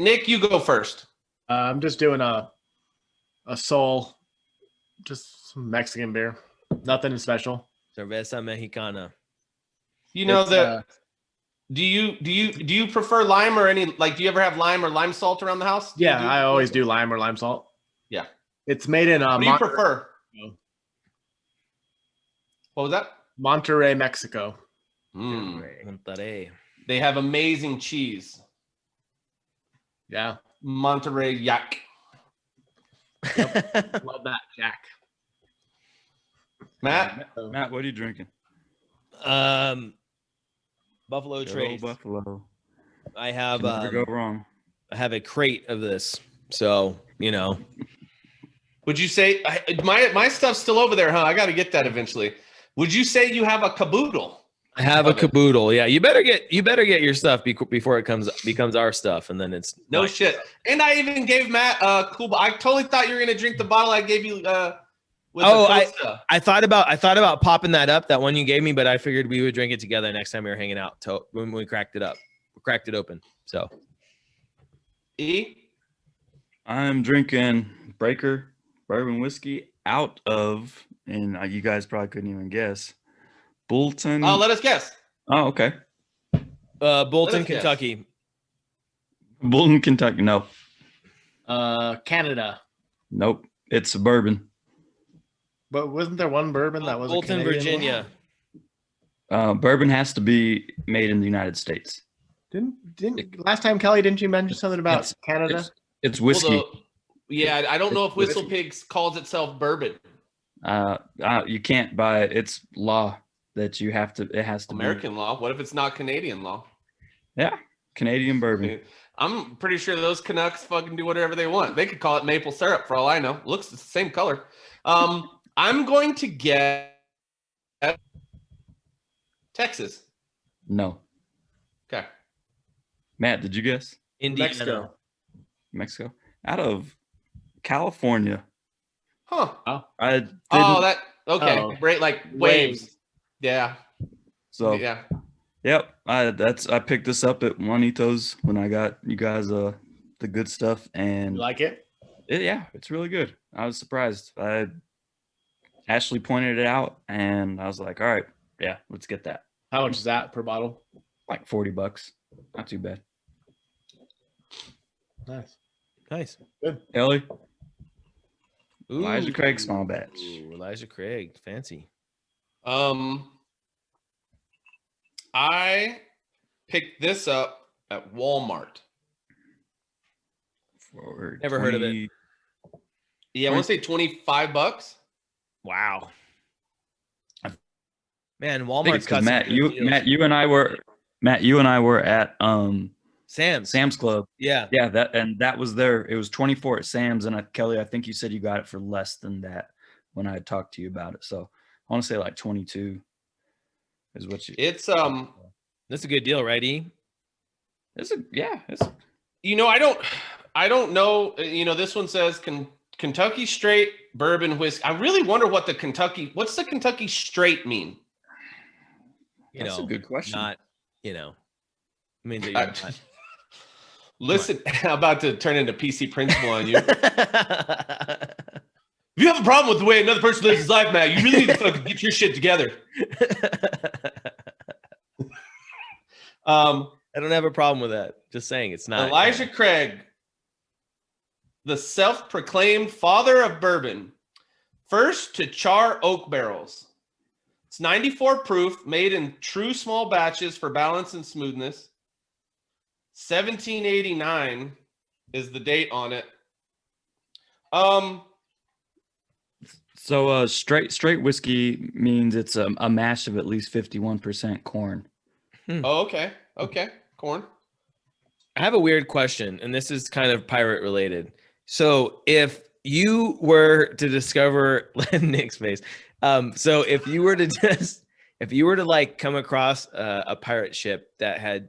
Nick, you go first. I'm just doing a soul, just some Mexican beer, nothing special. Cerveza Mexicana. You know It's, that. Do you prefer lime or any, like, do you ever have lime or lime salt around the house? Yeah, I always do lime or lime salt. Yeah. It's made in What do you prefer? What was that? Monterrey, Mexico. Monterrey. They have amazing cheese. Yeah, Monterrey Yak. love that, Jack. Matt? Matt, what are you drinking? Buffalo Trace. Buffalo. I have Can never go wrong. I have a crate of this, so Would you say my stuff's still over there, huh? I got to get that eventually. Would you say you have a caboodle? I have a caboodle. Yeah, you better get your stuff before it becomes our stuff, and then it's No mine. shit. And I even gave Matt a cool. I totally thought you were gonna drink the bottle I gave you. With the Costa. I thought about popping that up, that one you gave me, but I figured we would drink it together next time we were hanging out. When we cracked it open. So, I'm drinking Breaker bourbon whiskey out of, and you guys probably couldn't even guess, Bolton. Oh, let us guess. Oh, okay. Bolton, Let us guess. Kentucky. Bolton, Kentucky. No. Canada. Nope. It's a bourbon. But wasn't there one bourbon that was Bolton, a Canadian Virginia. Bourbon has to be made in the United States. one? Didn't last time, Kelly? Didn't you mention something about It's- Canada? It's whiskey. Although, yeah, I don't know if Whistle Pigs calls itself bourbon. You can't buy it. It's law that you have to. It has to American law. What if it's not Canadian law? be. Yeah, Canadian bourbon. I'm pretty sure those Canucks fucking do whatever they want. They could call it maple syrup for all I know. Looks the same color. I'm going to get Texas. No. Okay. Matt, did you guess? Indiana. Mexico. Out of California. Huh. I didn't. Oh, okay. Oh. Right, like waves. Yeah. So Yeah. yep. I picked this up at Juanito's when I got you guys the good stuff, and You like it? yeah, it's really good. I was surprised. Ashley pointed it out, and I was like, all right, yeah, let's get that. How much is that per bottle? Like $40. Not too bad. Nice. Ellie, Ooh. Elijah Craig small batch. Ooh, Elijah Craig, fancy. I picked this up at Walmart. For Never heard of it. Yeah, I want to say $25. Wow. Man, I think Walmart's it's got because some Matt, good deals. you and I were at Sam's Club. Yeah. Yeah, that was there. It was 24 at Sam's, and Kelly, I think you said you got it for less than that when I had talked to you about it. So I want to say like 22 is what you. It's That's a good deal, right, E? It's I don't know. This one says Kentucky Straight Bourbon Whiskey. I really wonder what's the Kentucky Straight mean? That's a good question. Not, means that you're not. Listen, I'm about to turn into PC Principal on you. If you have a problem with the way another person lives his life, Matt, you really need to fucking get your shit together. I don't have a problem with that. Just saying it's not. Elijah Craig, the self-proclaimed father of bourbon, first to char oak barrels. It's 94 proof, made in true small batches for balance and smoothness. 1789 is the date on it. So straight whiskey means it's a mash of at least 51% corn. Oh, okay. Corn. I have a weird question, and this is kind of pirate related. So if you were to discover Nick's face, so if you were to like come across a pirate ship that had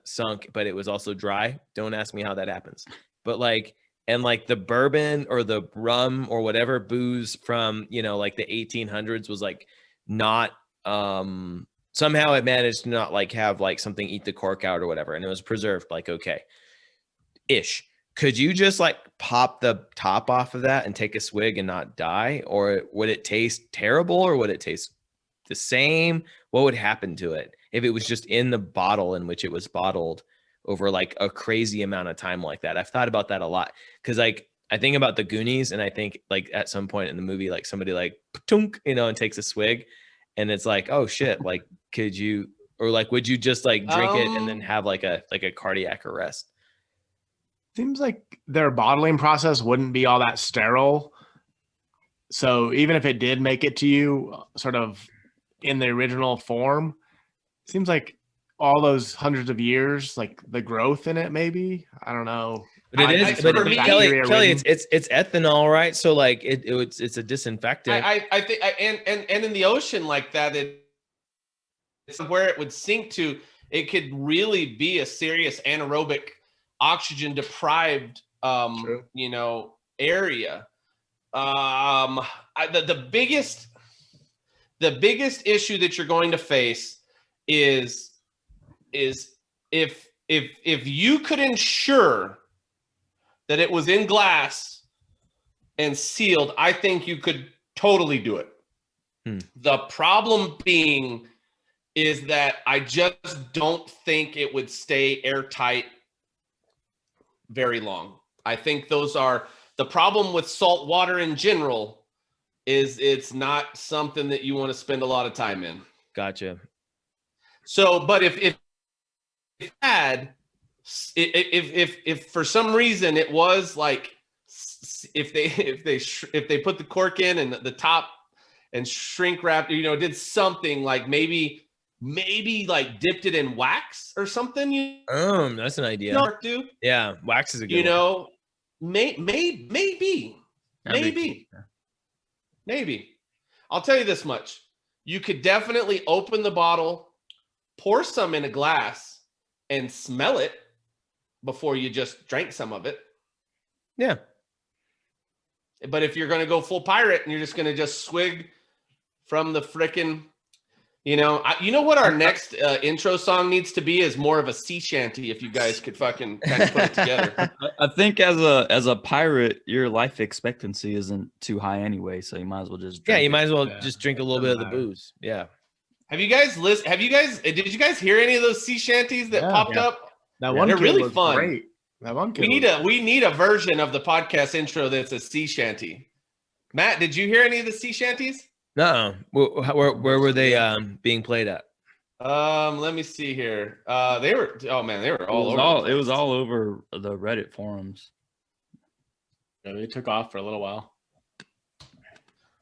sunk, but it was also dry, don't ask me how that happens. But like, and like the bourbon or the rum or whatever booze from, like the 1800s was like not, somehow it managed to not like have like something eat the cork out or whatever. And it was preserved like, okay, ish. Could you just like pop the top off of that and take a swig and not die? Or would it taste terrible, or would it taste the same? What would happen to it if it was just in the bottle in which it was bottled over like a crazy amount of time like that? I've thought about that a lot, because like I think about the Goonies, and I think like at some point in the movie, like somebody like tunk, and takes a swig, and it's like, oh shit, like could you, or like would you just like drink it and then have like a cardiac arrest? Seems like their bottling process wouldn't be all that sterile. So even if it did make it to you sort of in the original form, seems like all those hundreds of years, like the growth in it, maybe, I don't know. But it is, but Kelly, it's ethanol, right? So like it's a disinfectant. I think, and in the ocean like that, it's where it would sink to. It could really be a serious anaerobic, oxygen deprived, area. The biggest issue that you're going to face is if you could ensure that it was in glass and sealed, I think you could totally do it. The problem being is that I just don't think it would stay airtight very long. I think those are the problem with salt water in general, is it's not something that you want to spend a lot of time in. Gotcha. So, but if for some reason it was like, if they put the cork in and the top and shrink wrap, did something like maybe like dipped it in wax or something. That's an idea. Yeah, wax is a good one. Maybe. I'll tell you this much: you could definitely open the bottle, pour some in a glass, and smell it before you just drank some of it. Yeah. But if you're going to go full pirate and you're just going to just swig from the frickin', you know what our next intro song needs to be is more of a sea shanty. If you guys could fucking kind of put it together. I think as a pirate, your life expectancy isn't too high anyway, so you might as well just drink just drink a little bit of the booze. Yeah. Did you guys hear any of those sea shanties that popped up? That one, they're really fun. Great. That one. We need a version of the podcast intro that's a sea shanty. Matt, did you hear any of the sea shanties? No. Where were they being played at? Let me see here. They were. Oh man, they were all over. It was all over the Reddit forums. Yeah, they took off for a little while.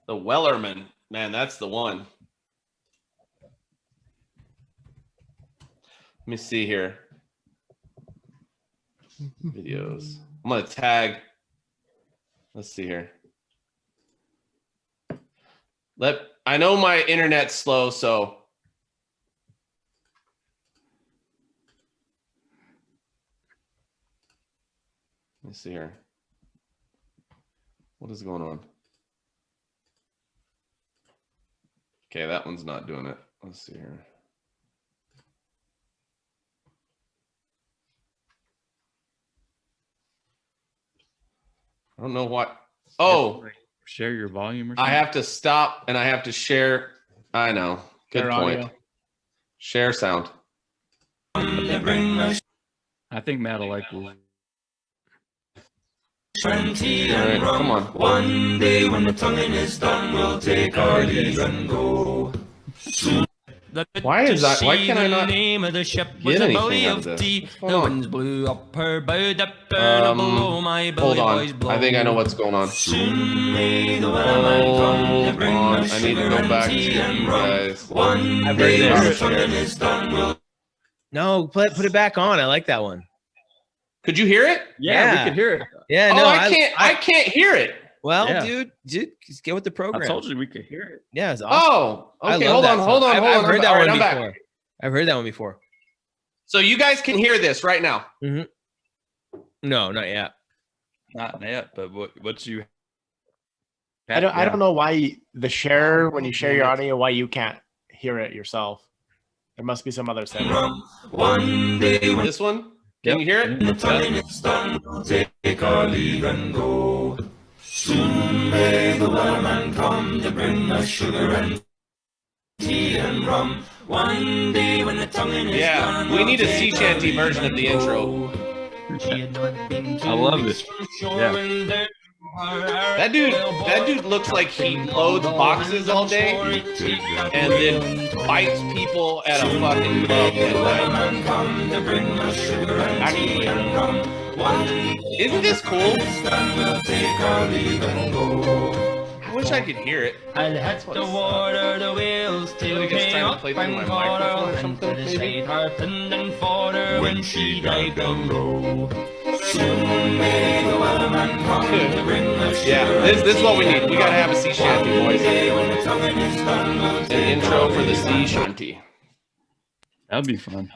The Wellerman, man, that's the one. Let me see here. Videos. I'm gonna tag. Let's see here. I know my internet's slow, so let me see here. What is going on? Okay, that one's not doing it. Let's see here. I don't know what. Oh, share your volume or something? I have to stop and I have to share. I know. Good Share point. audio. Share sound. I think Matt will like this. All right, come on. One day when the tonguing is done, we'll take our leave and go. Why is that? Why can I not name of the ship was get a anything belly out of of this? tea. What's The going on? winds blew up her bow, dipped down below my belly Hold boys on. blow. I think I know what's going on. Soon may the wellerman come to bring Hold on. us I need to sugar go and back to tea you and rum. guys. One I've heard day when the this. tonguing is done, we'll No, put it back on. I like that one. Could you hear it? Yeah. we could hear it. Yeah, Oh, no, I can't hear it. Well, Yeah. dude, just get with the program. I told you we could hear it. Yeah, it's awesome. Oh, I okay. love Hold that on, song. hold on, hold on. I've heard that All right, one I'm back. before. I've heard that one before. So you guys can hear this right now. No, not yet. Not yet, but what's you? I don't know why the share when you share your audio, why you can't hear it yourself. There must be some other setting. one day when This one? Can you hear it? the tonguing is done, we'll take our leave and go. Soon may the wellerman come to bring us sugar and tea and rum. One day when the tonguing is Yeah, done, we we'll need a take sea our shanty leave version of and the go. intro. I love it. Yeah. That dude looks like he loads boxes all day and then bites people at a fucking pub at night. Actually, isn't this cool? I wish I could hear it. I'll hit the water, the whales till I guess came trying to up play through my and microphone or caught her something, into the maybe? side harping and fought her when she dived down low. Soon may the wellerman come to bring us Yeah, sugar this is what we need. We gotta have a sea and shanty, boys. day when the tonguing is done, we'll An take intro our for the leave sea and shanty. That'd be fun.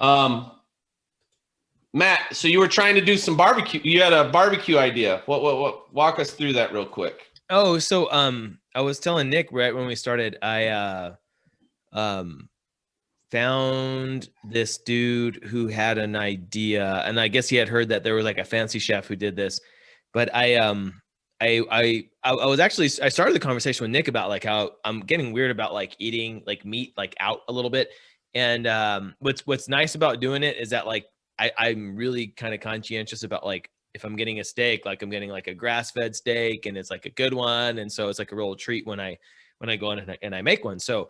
Matt, so you were trying to do some barbecue. You had a barbecue idea. What? Walk us through that real quick. Oh, so I was telling Nick right when we started, I found this dude who had an idea, and I guess he had heard that there was like a fancy chef who did this, but I was actually, I started the conversation with Nick about like how I'm getting weird about like eating like meat like out a little bit, and what's nice about doing it is that like I'm really kind of conscientious about like if I'm getting a steak, like I'm getting like a grass-fed steak and it's like a good one, and so it's like a real treat when I go in and I make one. So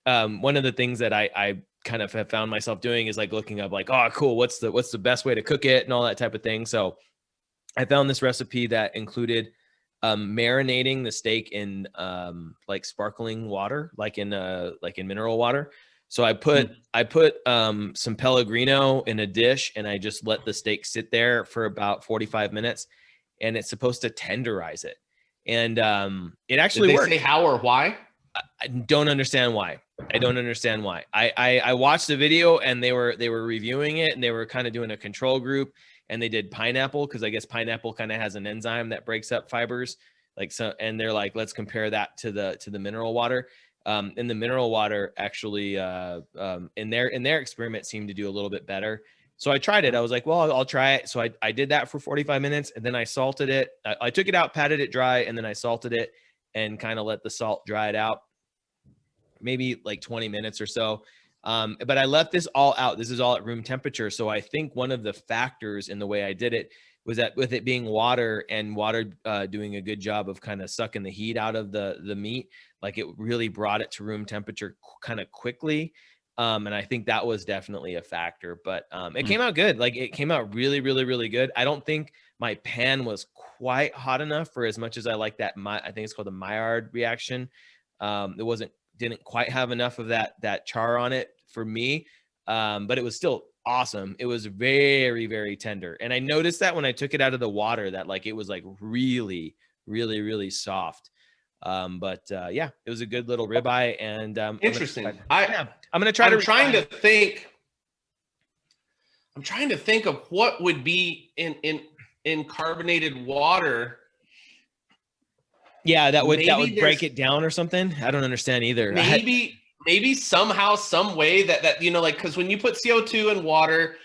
one of the things that I kind of have found myself doing is like looking up like, oh, cool, what's the best way to cook it and all that type of thing. So I found this recipe that included marinating the steak in like sparkling water, like in mineral water. So I put some Pellegrino in a dish and I just let the steak sit there for about 45 minutes, and it's supposed to tenderize it. And it actually Did they worked. say how or why? I don't understand why. I don't understand why. I watched the video and they were reviewing it and they were kind of doing a control group, and they did pineapple because I guess pineapple kind of has an enzyme that breaks up fibers. Like so, and they're like, let's compare that to the mineral water. And the mineral water actually in their experiment seemed to do a little bit better. So I tried it. I was like, well, I'll try it. So I did that for 45 minutes and then I salted it. I took it out, patted it dry, and then I salted it and kind of let the salt dry it out, maybe like 20 minutes or so. But I left this all out. This is all at room temperature. So I think one of the factors in the way I did it was that with it being water and water doing a good job of kind of sucking the heat out of the meat, like it really brought it to room temperature kind of quickly. And I think that was definitely a factor, but it came out good. Like, it came out really, really, really good. I don't think my pan was quite hot enough for as much as I like that. I think it's called the Maillard reaction. It didn't quite have enough of that char on it for me. But it was still awesome. It was very, very tender. And I noticed that when I took it out of the water, that like, it was like really, really, really soft. But yeah, it was a good little ribeye. And Interesting. I'm gonna try I'm trying to think of what would be in carbonated water. Yeah, that would Maybe break it down or something. I don't understand either. Maybe somehow, some way that you know, like, because when you put CO2 in water,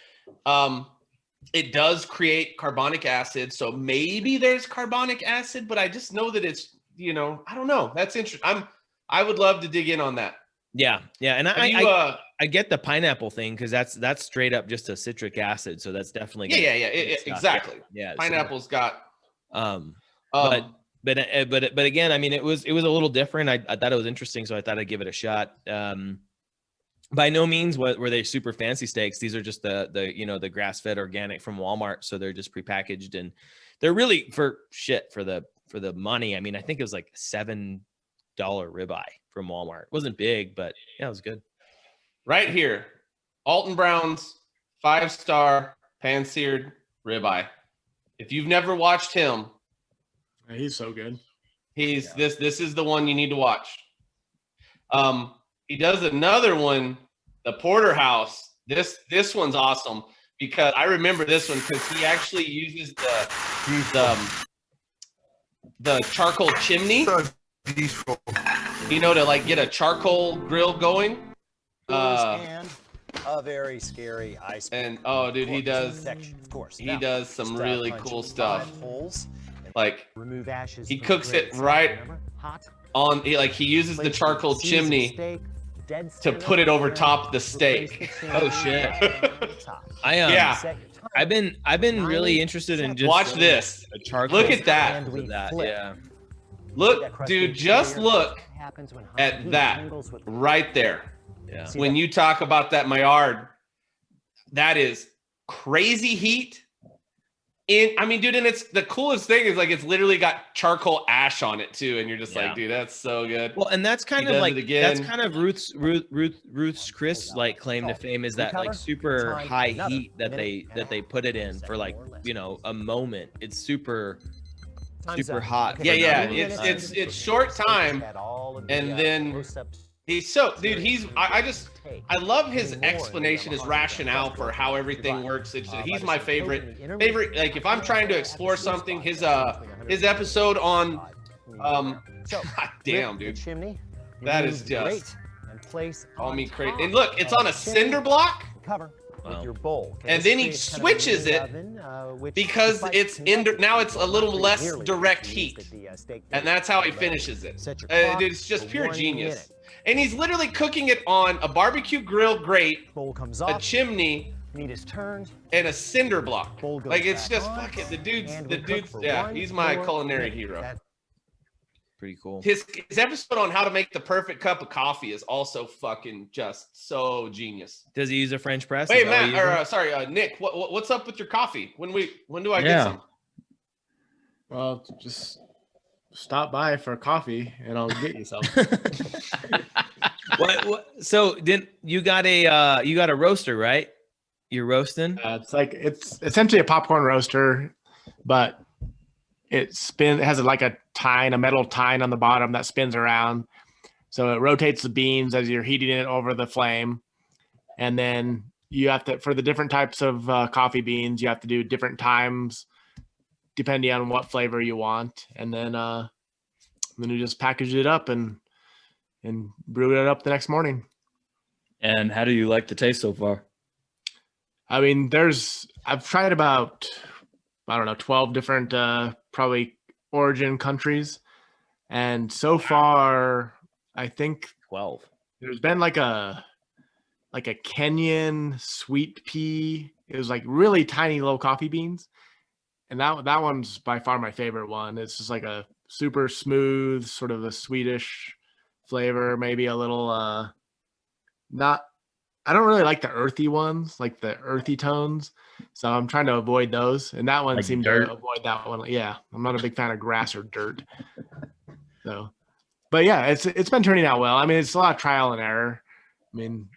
it does create carbonic acid. So maybe there's carbonic acid, but I just know that it's, you know, I don't know. That's interesting. I would love to dig in on that. Yeah, and I get the pineapple thing, because that's straight up just a citric acid. So that's definitely exactly. Yeah, pineapple's got. But again, I mean, it was a little different. I thought it was interesting, so I thought I'd give it a shot. By no means were they super fancy steaks. These are just the grass-fed organic from Walmart, so they're just prepackaged, and they're really for the money. I mean, I think it was like $7 ribeye from Walmart. It wasn't big, but yeah, it was good. Right here, Alton Brown's 5-star pan-seared ribeye. If you've never watched him, he's so good. This is the one you need to watch. He does another one, the Porterhouse. This one's awesome, because I remember this one because he actually uses the charcoal chimney. You know, to like get a charcoal grill going. And a very scary ice. And oh, dude, he does some really cool stuff. Like, remove ashes. He cooks it right on. He uses the charcoal chimney to put it over top of the steak. Oh shit! I've been really interested in just watch this. A charcoal. Look at that. Yeah. Look, dude, just look at that right there. Yeah. When you talk about that Maillard, that is crazy heat. I mean, dude, and it's the coolest thing is like it's literally got charcoal ash on it too, and you're just like, dude, that's so good. Well, and that's kind of like that's kind of Ruth's Chris like claim to fame is that like super high heat that they put it in for like, you know, a moment. It's super hot. Yeah. It's short time, and then he's so, dude. I love his explanation, his rationale for how everything works. He's my favorite. Like, if I'm trying to explore something, his episode on, God damn, dude, that is just call me crazy. And look, it's on a cinder block. With your bowl. And then he switches it because it's now it's a little less direct heat, and that's how he finishes it. Dude, it's just pure genius. And he's literally cooking it on a barbecue grill grate, a chimney, meat is turned, and a cinder block. Like, it's just fucking the dude's. Yeah, he's my culinary hero. Pretty cool. His episode on how to make the perfect cup of coffee is also fucking just so genius. Does he use a French press? Wait, Matt, Nick, what's up with your coffee? When do I get some? Well, just stop by for coffee and I'll get you some. What? So you got a roaster, right? You're roasting? It's essentially a popcorn roaster, but it has like a metal tine on the bottom that spins around. So it rotates the beans as you're heating it over the flame. And then you have to, for the different types of coffee beans, you have to do different times depending on what flavor you want. And then you just package it up and brew it up the next morning. And how do you like the taste so far? I mean, I've tried about, 12 different probably origin countries. And so far, I think 12. There's been like a Kenyan sweet pea. It was like really tiny little coffee beans. And that one's by far my favorite one. It's just like a super smooth, sort of a Swedish flavor, maybe a little not I don't really like the earthy ones, like the earthy tones. So I'm trying to avoid those. And that one Like seemed dirt? to avoid that one. Yeah, I'm not a big fan of grass or dirt. So, but yeah, it's been turning out well. I mean, it's a lot of trial and error. I mean,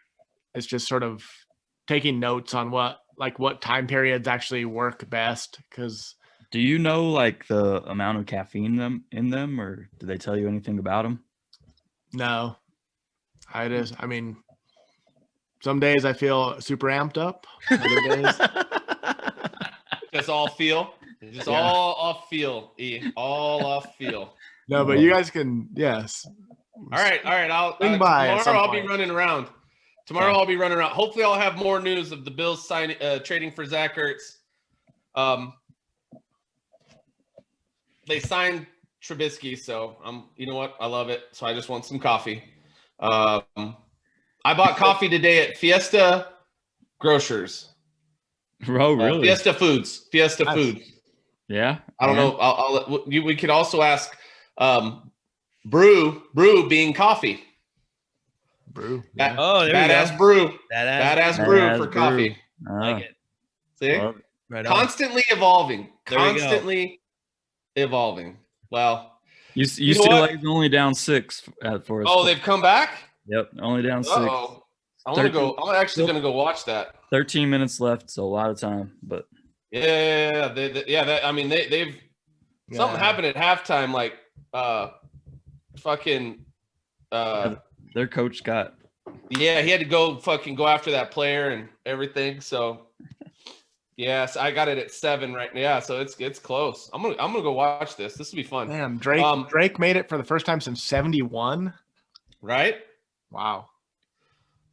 it's just sort of taking notes on what time periods actually work best. Because Do you know like the amount of caffeine in them, or did they tell you anything about them? no, I mean, some days I feel super amped up. Other days, Just all feel. Just Yeah. all off feel. All off feel. no, but you guys can, yes. All right. I'll Swing by at some tomorrow. I'll be point. running around. Tomorrow I'll be running around. Hopefully, I'll have more news of the Bills signing, trading for Zach Ertz. They signed Trubisky, so you know what? I love it. So I just want some coffee. I bought coffee today at Fiesta Grocers. Oh, really? Fiesta Foods. Fiesta Nice. Foods. Yeah. I don't know. We could also ask brew being coffee. Brew. Ba- Oh, there we go. Badass brew. Badass. Badass brew Badass for brew. coffee. Like it. See? Love it. Right on. Constantly evolving. There we go. Constantly evolving. Well, You know still what? like only down 6 for us. oh, they've come back? Yep, only down 6. Uh-oh. I want to go. I'm actually going to go watch that. 13 minutes left, so a lot of time. But Yeah. They've something happened at halftime. Like, their coach got yeah, he had to go after that player and everything. So, yes, I got it at 7 right now. Yeah, so it's close. I'm gonna go watch this. This will be fun. Man, Drake made it for the first time since 71. Right? Wow.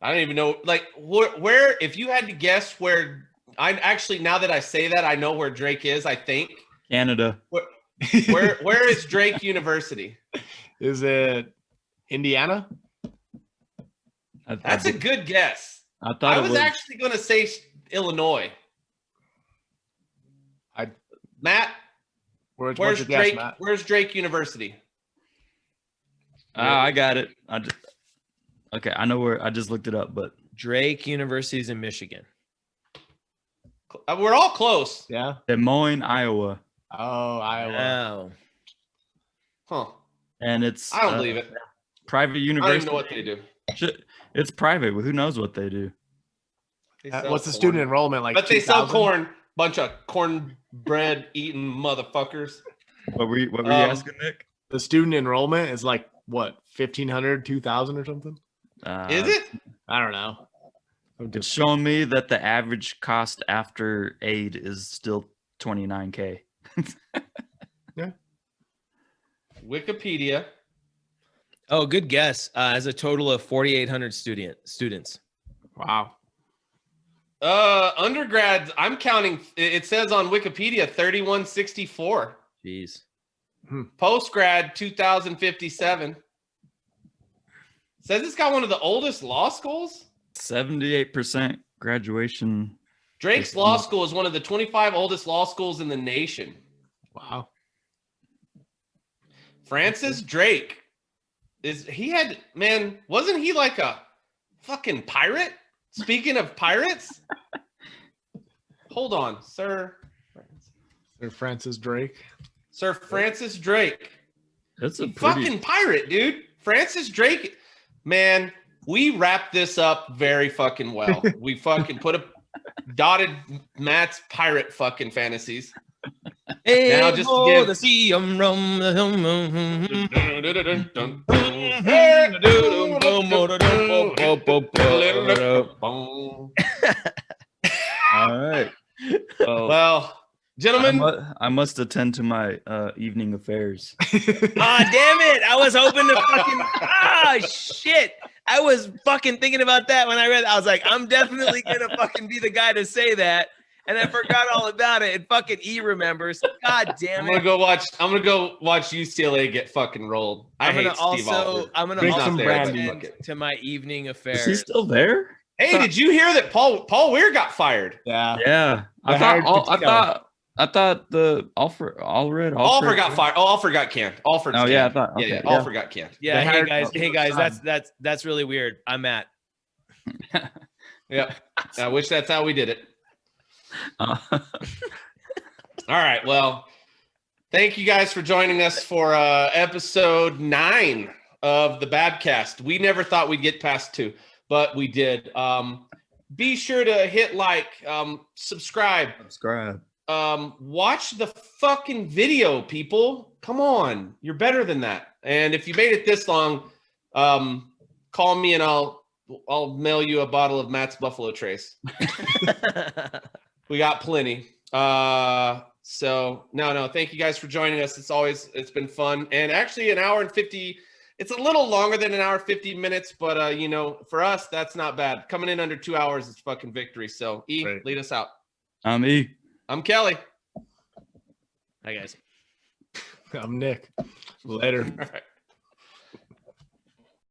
I don't even know. Like, where if you had to guess where I actually now that I say that I know where Drake is. I think Canada. where is Drake University? Is it Indiana? That's a good guess. I thought I it was actually going to say Illinois. Matt, Where's where's your guess, Drake? Matt? Where's Drake University? I got it. Okay, I know where. I just looked it up, but Drake University's in Michigan. We're all close. Yeah. Des Moines, Iowa, Oh, Iowa. Wow. Huh. and it's I don't believe it. private I don't university. even know what they do. It's private, but who knows what they do? They sell What's the corn. student enrollment like? But they sell 2,000? corn. Bunch of cornbread eating motherfuckers. What were you asking, Nick? The student enrollment is like what, 1,500, 2,000 or something? Is it? I don't know. It's showing me that the average cost after aid is still $29K. Wikipedia. Oh, good guess. As a total of 4,800 students. Wow. Undergrads, I'm counting. It says on Wikipedia 3,164. Jeez. Postgrad 2,057. Says it's got one of the oldest law schools. 78% graduation. Drake's law school is one of the 25 oldest law schools in the nation. Wow. Francis Drake wasn't he like a fucking pirate? Speaking of pirates, hold on, Sir Francis Drake. Sir Francis Drake. That's a pretty, Fucking pirate, dude. Francis Drake. Man, we wrapped this up very fucking well. We fucking put a dotted Matt's pirate fucking fantasies. Hey, Now just oh, give- the sea, rum, all right. Well, Well, gentlemen, I must attend to my evening affairs. Ah, damn it. I was hoping to shit. I was fucking thinking about that when I read it. I was like, I'm definitely going to fucking be the guy to say that. And I forgot all about it. And fucking E remembers. God damn I'm it. gonna go watch UCLA get fucking rolled. I'm I'm gonna Drink also some brandy. attend to my evening Is he affairs. still there? Hey, did you hear that Paul Weir got fired? Yeah. Yeah. I hired Patino. I thought the Alfred Alfred got fired. Oh, Alfred got canned. Alfred's Oh canned. yeah, I thought. Okay, Yeah, Alfred got canned. Yeah, They hey hired guys, Patino's son. that's really weird. I'm Matt. Yeah. I wish that's how we did it. Uh, All right. Well, thank you guys for joining us for episode 9 of the BAB-Cast. We never thought we'd get past 2, but we did. Be sure to hit like, subscribe. Watch the fucking video, people. Come on. You're better than that. And if you made it this long, call me and I'll mail you a bottle of Matt's Buffalo Trace. We got plenty. So no, thank you guys for joining us. It's been fun. And actually an hour and 50, it's a little longer than an hour 50 minutes, but you know, for us, that's not bad. Coming in under 2 hours is fucking victory. So Right. lead us out. I'm E. I'm Kelly. Hi guys. I'm Nick. Later. All right.